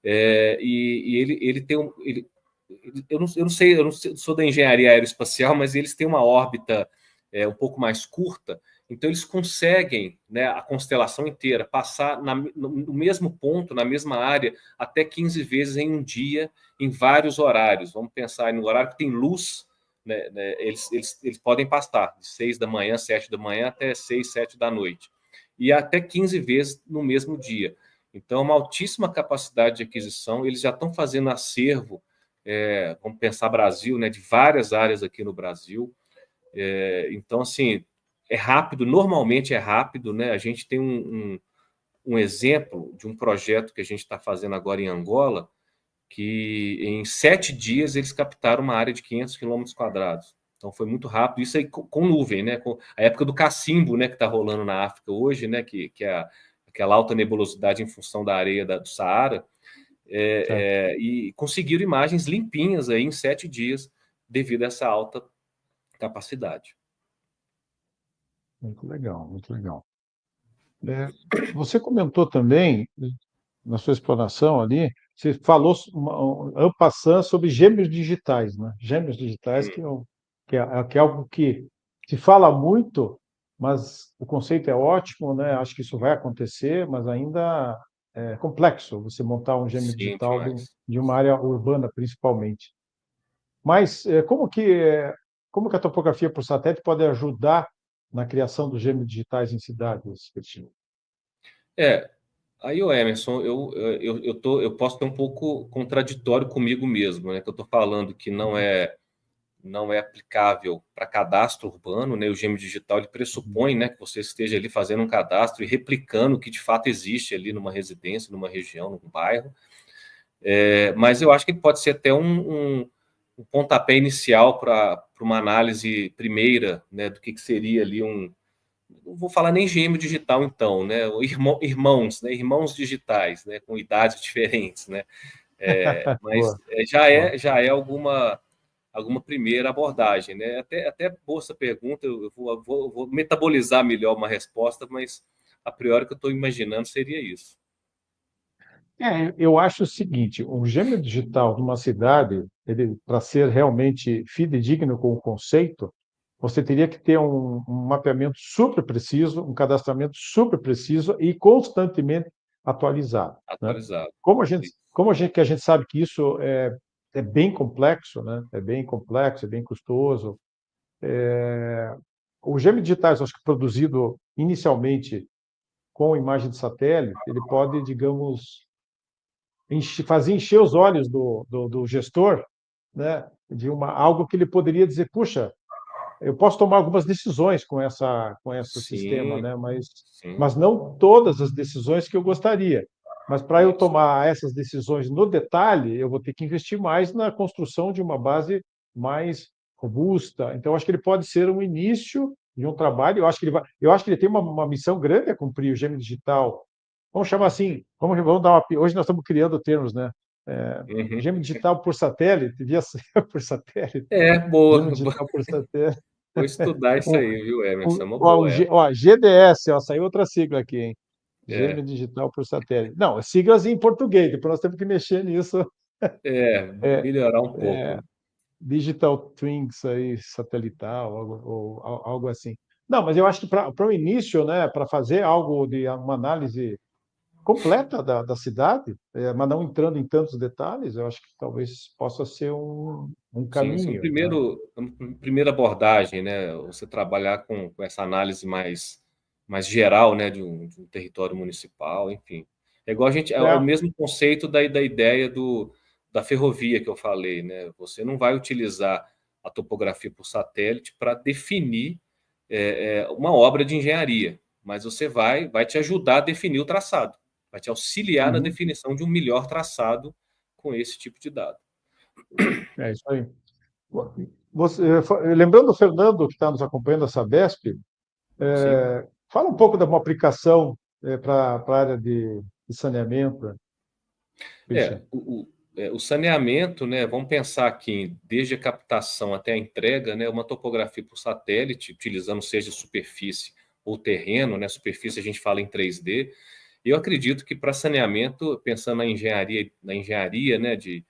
B: e ele tem eu não sou da engenharia aeroespacial, mas eles têm uma órbita um pouco mais curta, então eles conseguem, né, a constelação inteira passar no mesmo ponto, na mesma área, até 15 vezes em um dia, em vários horários. Vamos pensar no horário que tem luz, né, eles podem passar de 6 da manhã, 7 da manhã, até 6, 7 da noite. E até 15 vezes no mesmo dia. Então, uma altíssima capacidade de aquisição, eles já estão fazendo acervo, vamos pensar Brasil, né, de várias áreas aqui no Brasil. Então, assim, é rápido, normalmente é rápido, né? A gente tem um exemplo de um projeto que a gente está fazendo agora em Angola, que em 7 dias eles captaram uma área de 500 quilômetros quadrados. Então foi muito rápido, isso aí com nuvem, né? Com a época do cacimbo, né, que está rolando na África hoje, né, que é aquela alta nebulosidade em função da areia do Saara,
A: Certo.
B: e conseguiram imagens limpinhas aí em 7 dias devido a essa alta capacidade.
A: Muito legal, muito legal. É, você comentou também, na sua explanação ali, você falou en passant sobre gêmeos digitais, né? Gêmeos digitais que é algo que se fala muito, mas o conceito é ótimo, né? Acho que isso vai acontecer, mas ainda é complexo você montar um gêmeo
B: Sim,
A: digital
B: demais.
A: de uma área urbana, principalmente. Mas como que a topografia por satélite pode ajudar na criação dos gêmeos digitais em cidades, Cristina?
B: Aí, o Emerson, eu posso ter um pouco contraditório comigo mesmo, né? Que eu estou falando que não é aplicável para cadastro urbano, né? O gêmeo digital ele pressupõe, né, que você esteja ali fazendo um cadastro e replicando o que de fato existe ali numa residência, numa região, num bairro. Mas eu acho que ele pode ser até um pontapé inicial para uma análise primeira, né, do que seria ali não vou falar nem gêmeo digital, então, né? Irmãos, né? Irmãos digitais, né? Com idades diferentes, né? Mas
A: Boa, boa.
B: já é alguma primeira abordagem, né? Até boa essa pergunta, eu vou metabolizar melhor uma resposta, mas a priori o que eu estou imaginando seria isso.
A: Eu acho o seguinte, um gêmeo digital numa cidade, ele, para ser realmente fidedigno com o conceito, você teria que ter um mapeamento super preciso, um cadastramento super preciso e constantemente atualizado, né?
B: Atualizado.
A: Que a gente sabe que isso é bem complexo, né? É bem complexo, é bem custoso. O gêmeo digital, acho que produzido inicialmente com imagem de satélite, ele pode, digamos, fazer encher os olhos do gestor, né, de algo que ele poderia dizer, puxa, eu posso tomar algumas decisões com esse sistema,
B: Sim,
A: né,
B: sim,
A: mas não todas as decisões que eu gostaria. Mas para eu
B: isso,
A: tomar essas decisões no detalhe, eu vou ter que investir mais na construção de uma base mais robusta. Então, eu acho que ele pode ser um início de um trabalho. Eu acho que ele tem uma missão grande a cumprir, o Gêmeo Digital. Vamos chamar assim, vamos dar hoje nós estamos criando termos, né?
B: uhum.
A: Gêmeo digital por satélite, devia ser por satélite.
B: Boa,
A: Gêmeo digital por satélite.
B: vou estudar isso
A: O,
B: aí, viu, Emerson? É uma
A: ó,
B: boa essa.
A: GDS, ó, saiu outra sigla aqui, hein?
B: É,
A: Gêmeo digital por satélite. Não, siglas em português, depois nós temos que mexer nisso. É,
B: melhorar um
A: é,
B: pouco.
A: digital Twins aí, satelital, algo assim. Não, mas eu acho que para o início, né, para fazer algo de uma análise completa da cidade, mas não entrando em tantos detalhes, eu acho que talvez possa ser um
B: Sim, isso é
A: caminho, né?
B: uma primeira abordagem, né? Você trabalhar com essa análise mais geral, né? De um território municipal, enfim. É igual é o
A: É,
B: mesmo conceito da ideia da ferrovia que eu falei, né? Você não vai utilizar a topografia por satélite para definir uma obra de engenharia, mas você vai te ajudar a definir o traçado, vai te auxiliar na
A: uhum,
B: definição de um melhor traçado com esse tipo de dado.
A: é isso aí. Lembrando o Fernando, que está nos acompanhando, da Sabesp,
B: Sim.
A: fala um pouco de uma aplicação para a área de saneamento,
B: É,
A: Christian.
B: o saneamento, né? Vamos pensar aqui, desde a captação até a entrega, né? Uma topografia por satélite, utilizando seja superfície ou terreno, né? Superfície a gente fala em 3D. Eu acredito que para saneamento, pensando na engenharia, né? De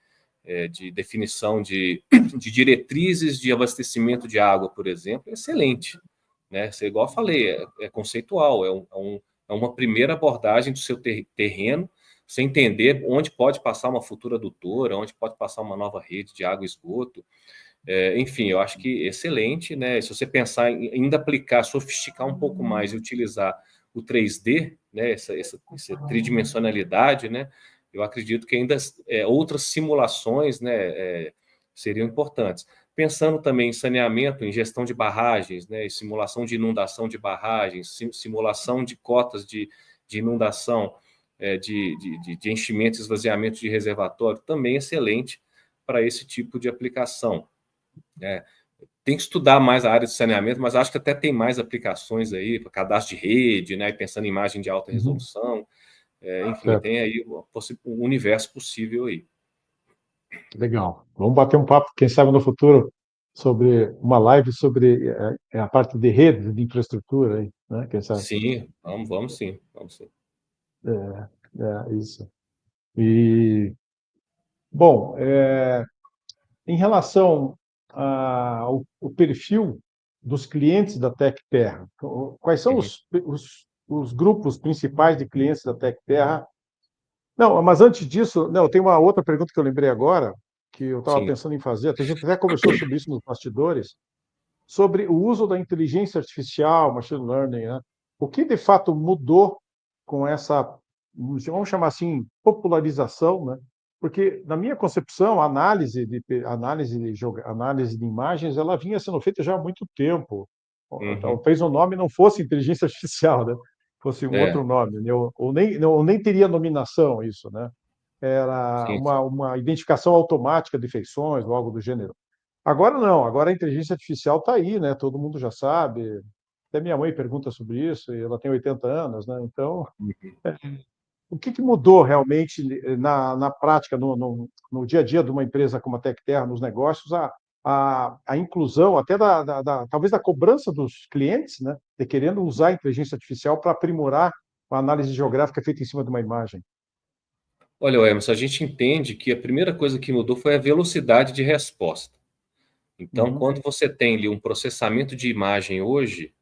B: definição de diretrizes de abastecimento de água, por exemplo, é excelente, né? Isso é igual eu falei, é conceitual, é uma primeira abordagem do seu terreno, você entender onde pode passar uma futura adutora, onde pode passar uma nova rede de água e esgoto. Enfim, eu acho que excelente, né? Se você pensar em ainda aplicar, sofisticar um pouco mais e utilizar o 3D, né? Essa tridimensionalidade, né? Eu acredito que ainda outras simulações, né? Seriam importantes. Pensando também em saneamento, em gestão de barragens, né? Simulação de inundação de barragens, simulação de cotas de inundação, de enchimento e esvaziamento de reservatório, também excelente para esse tipo de aplicação. É, tem que estudar mais a área de saneamento, mas acho que até tem mais aplicações aí para cadastro de rede, né? Pensando em imagem de alta
A: Uhum,
B: resolução. Enfim,
A: certo.
B: tem aí um universo possível aí.
A: Legal. Vamos bater um papo, quem sabe no futuro, sobre uma live sobre a parte de rede, de infraestrutura, aí, né? Quem sabe?
B: Sim, vamos sim, vamos sim.
A: Isso. E, bom, em relação ao perfil dos clientes da TecTerra, quais são
B: Uhum.
A: os grupos principais de clientes da TecTerra? Não, mas antes disso, não, tem uma outra pergunta que eu lembrei agora, que eu estava
B: Sim,
A: pensando em fazer, a gente até conversou sobre isso nos bastidores. sobre o uso da inteligência artificial, machine learning, né? O que de fato mudou com essa, vamos chamar assim, popularização, né? Porque na minha concepção, a análise de imagens, ela vinha sendo feita já há muito tempo.
B: Uhum.
A: Talvez o nome não fosse inteligência artificial, né? Fosse um
B: É,
A: outro nome, né? Ou nem teria nominação isso, né? Era
B: sim,
A: uma identificação automática de feições ou algo do gênero. Agora não, agora a inteligência artificial está aí, né? Todo mundo já sabe. Até minha mãe pergunta sobre isso, e ela tem 80 anos, né? Então,
B: sim.
A: o que mudou realmente na prática, no dia a dia de uma empresa como a TecTerra, nos negócios, a inclusão até talvez da cobrança dos clientes, né? De querendo usar a inteligência artificial para aprimorar a análise geográfica feita em cima de uma imagem.
B: Olha, Emerson, a gente entende que a primeira coisa que mudou foi a velocidade de resposta. Então,
A: Uhum.
B: quando você tem ali um processamento de imagem hoje,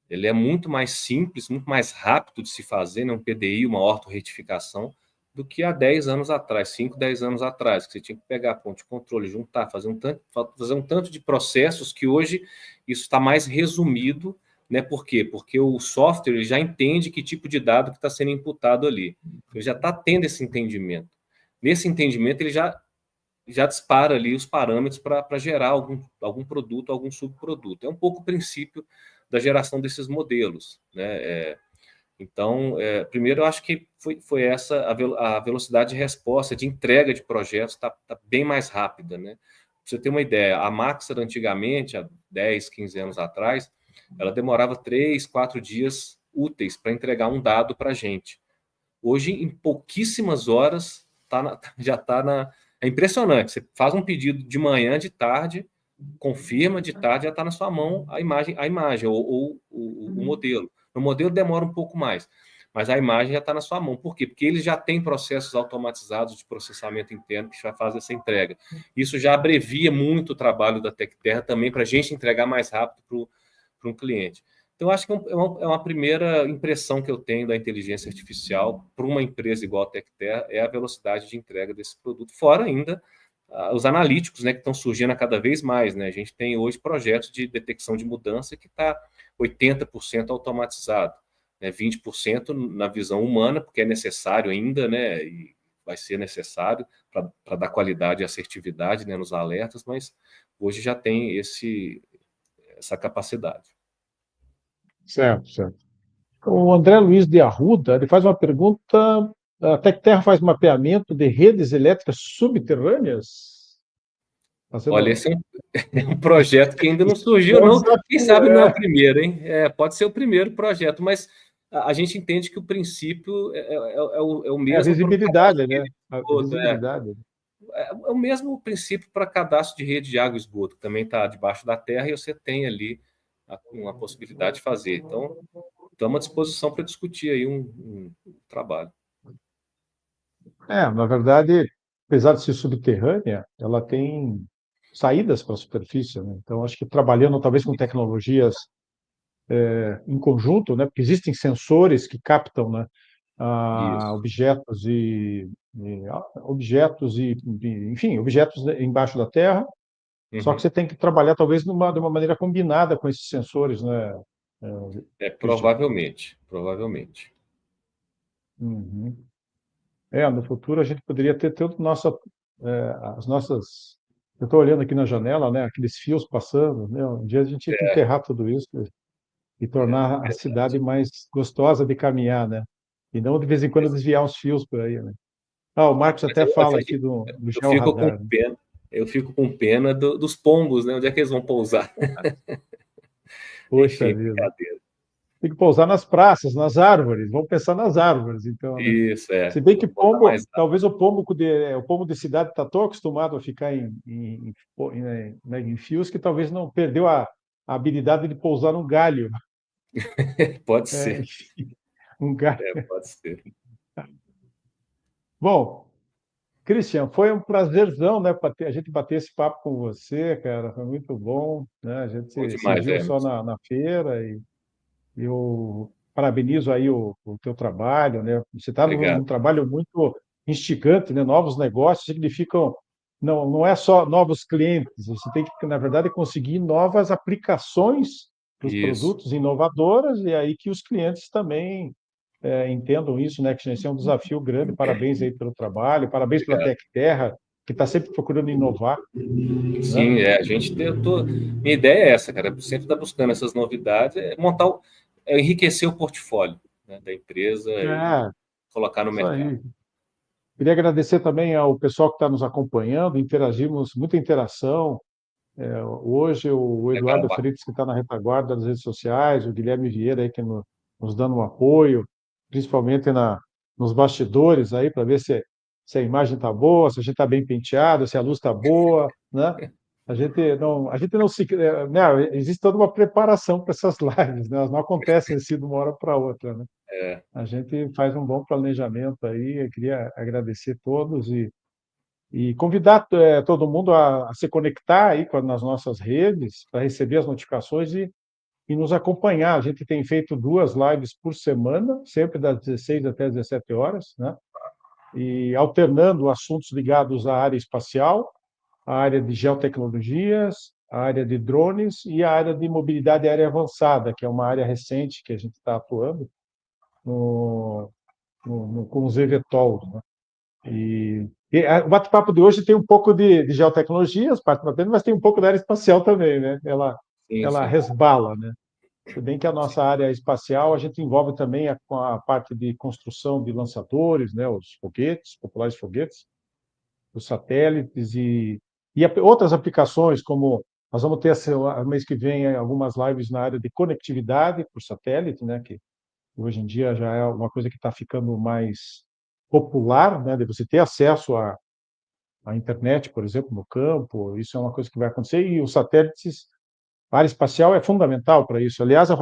B: ele é muito mais simples, muito mais rápido de se fazer, né? Um PDI, uma ortorretificação, do que há 10 anos atrás, 5, 10 anos atrás, que você tinha que pegar ponto de controle, juntar, fazer um tanto de processos que hoje isso está mais resumido, né? Por quê? Porque o software ele já entende que tipo de dado que está sendo imputado ali. Ele já está tendo esse entendimento. Nesse entendimento, ele já dispara ali os parâmetros para gerar algum produto, algum subproduto. É um pouco o princípio da geração desses modelos, né? Então, primeiro, eu acho que foi essa a velocidade de resposta, de entrega de projetos está bem mais rápida, né? Pra você ter uma ideia, a Maxar antigamente, há 10, 15 anos atrás, ela demorava 3, 4 dias úteis para entregar um dado para a gente. Hoje, em pouquíssimas horas, já está na. É impressionante. Você faz um pedido de manhã, de tarde, confirma de tarde, já está na sua mão a imagem ou o modelo. O modelo demora um pouco mais, mas a imagem já está na sua mão. Por quê? Porque eles já têm processos automatizados de processamento interno que já faz essa entrega. Isso já abrevia muito o trabalho da TecTerra também para a gente entregar mais rápido para um cliente. Então, acho que é uma primeira impressão que eu tenho da inteligência artificial para uma empresa igual a TecTerra é a velocidade de entrega desse produto. Fora ainda os analíticos, né, que estão surgindo a cada vez mais, né? A gente tem hoje projetos de detecção de mudança que está 80% automatizado, né? 20% na visão humana, porque é necessário ainda, né? E vai ser necessário para dar qualidade e assertividade, né, nos alertas, mas hoje já tem essa capacidade.
A: Certo, certo. O André Luiz de Arruda, ele faz uma pergunta: a TecTerra faz mapeamento de redes elétricas subterrâneas?
B: Olha,
A: Fazendo
B: esse é um projeto que ainda não surgiu,
A: é um
B: não. Quem
A: desafio,
B: sabe não é o
A: é.
B: primeiro, hein? Pode ser o primeiro projeto, mas a gente entende que o princípio é o
A: É a
B: mesmo para o cadastro
A: visibilidade,
B: de
A: né?
B: rede de
A: A
B: esgoto.
A: visibilidade.
B: É o mesmo princípio para cadastro de rede de água e esgoto, que também está debaixo da terra e você tem ali uma possibilidade de fazer. Então, estamos à disposição para discutir aí um trabalho.
A: Na verdade, apesar de ser subterrânea, ela tem saídas para a superfície, né? Então, acho que trabalhando talvez com tecnologias em conjunto, né? Porque existem sensores que captam, né?
B: Isso.
A: Enfim, objetos embaixo da terra. Só que
B: Uhum.
A: você tem que trabalhar talvez de uma maneira combinada com esses sensores, né, Christian?
B: Provavelmente, provavelmente.
A: Uhum. No futuro a gente poderia ter as nossas. Eu estou olhando aqui na janela, né, aqueles fios passando, né? Um dia a gente tinha que enterrar tudo isso e tornar a cidade
B: Verdade.
A: mais gostosa de caminhar, né? E não de vez em quando desviar uns fios por aí, né? O Marcos
B: Mas
A: até
B: eu,
A: fala
B: assim,
A: aqui do
B: eu fico com
A: georradar, né?
B: pena, eu fico com pena dos pombos, né? Onde é que eles vão pousar?
A: Poxa
B: Enfim,
A: vida.
B: brincadeira.
A: Tem que pousar nas praças, nas árvores. Vamos pensar nas árvores, então, né?
B: Isso,
A: Se bem que
B: vamos botar mais rápido.
A: talvez o pombo de cidade está tão acostumado a ficar em fios que talvez não perdeu a habilidade de pousar num galho.
B: Pode
A: É,
B: ser,
A: enfim, um galho.
B: pode ser.
A: Bom, Christian, foi um prazerzão, né, a gente bater esse papo com você, cara. Foi muito bom, né? A
B: Bom
A: gente se
B: demais,
A: viu só
B: Emerson.
A: na feira e eu parabenizo aí o teu trabalho, né? Você está num
B: Obrigado.
A: trabalho muito instigante, né? Novos negócios significam não é só novos clientes, você tem que, na verdade, conseguir novas aplicações para os
B: Isso,
A: produtos inovadoras, e aí que os clientes também entendam isso, né? Que isso é um desafio grande. Parabéns aí pelo trabalho, parabéns pela
B: obrigado.
A: Tech Terra, que está sempre procurando inovar, né?
B: Sim, a gente tentou. Minha ideia é essa, cara, sempre estar buscando essas novidades, enriquecer o portfólio, né, da empresa e
A: É,
B: colocar no
A: isso
B: mercado.
A: aí. Queria agradecer também ao pessoal que está nos acompanhando, interagimos, muita interação. Hoje, o
B: Legal,
A: Eduardo Freitas, que está na retaguarda das redes sociais, o Guilherme Vieira, aí, que nos dando um apoio, principalmente nos bastidores, aí, para ver se a imagem está boa, se a gente está bem penteado, se a luz está boa, né? A gente não se. Né, existe toda uma preparação para essas lives, né? Elas não acontecem assim de uma hora para outra, né?
B: é,
A: A gente faz um bom planejamento aí. Eu queria agradecer todos e convidar todo mundo a se conectar aí nas nossas redes para receber as notificações e nos acompanhar. A gente tem feito 2 lives por semana, sempre das 16 até as 17 horas, né? E alternando assuntos ligados à área espacial, à área de geotecnologias, à área de drones e à área de mobilidade aérea avançada, que é uma área recente que a gente está atuando no, com os eVTOLs, né? O bate-papo de hoje tem um pouco de geotecnologias, parte batendo, mas tem um pouco da área espacial também, né?
B: sim,
A: Ela
B: sim.
A: resbala, né? Se bem que a
B: Sim.
A: nossa área espacial, a gente envolve também com a parte de construção de lançadores, né? Os foguetes, populares foguetes, os satélites outras aplicações, como nós vamos ter mês que vem algumas lives na área de conectividade por satélite, né? Que hoje em dia já é uma coisa que está ficando mais popular, né? De você ter acesso à internet, por exemplo, no campo. Isso é uma coisa que vai acontecer, e os satélites, a área espacial é fundamental para isso. Aliás, a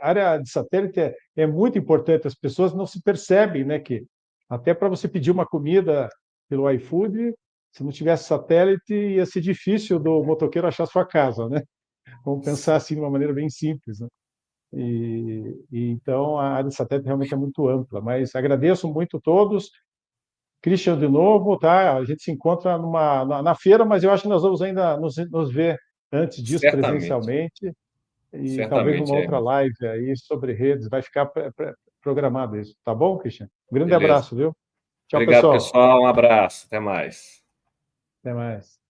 A: área de satélite é muito importante. As pessoas não se percebem, né? Que até para você pedir uma comida pelo iFood, se não tivesse satélite, ia ser difícil do motoqueiro achar sua casa, né? Vamos pensar assim de uma maneira bem simples, né? Então a área de satélite realmente é muito ampla. Mas agradeço muito a todos. Christian, de novo, tá? A gente se encontra na feira, mas eu acho que nós vamos ainda nos ver antes disso
B: Certamente,
A: presencialmente, e talvez numa
B: certamente,
A: outra
B: Emerson.
A: live aí sobre redes. Vai ficar programado isso. Tá bom, Christian? Um grande
B: Beleza.
A: abraço, viu? Tchau,
B: Obrigado,
A: pessoal.
B: pessoal. Um abraço. Até mais.
A: Até mais.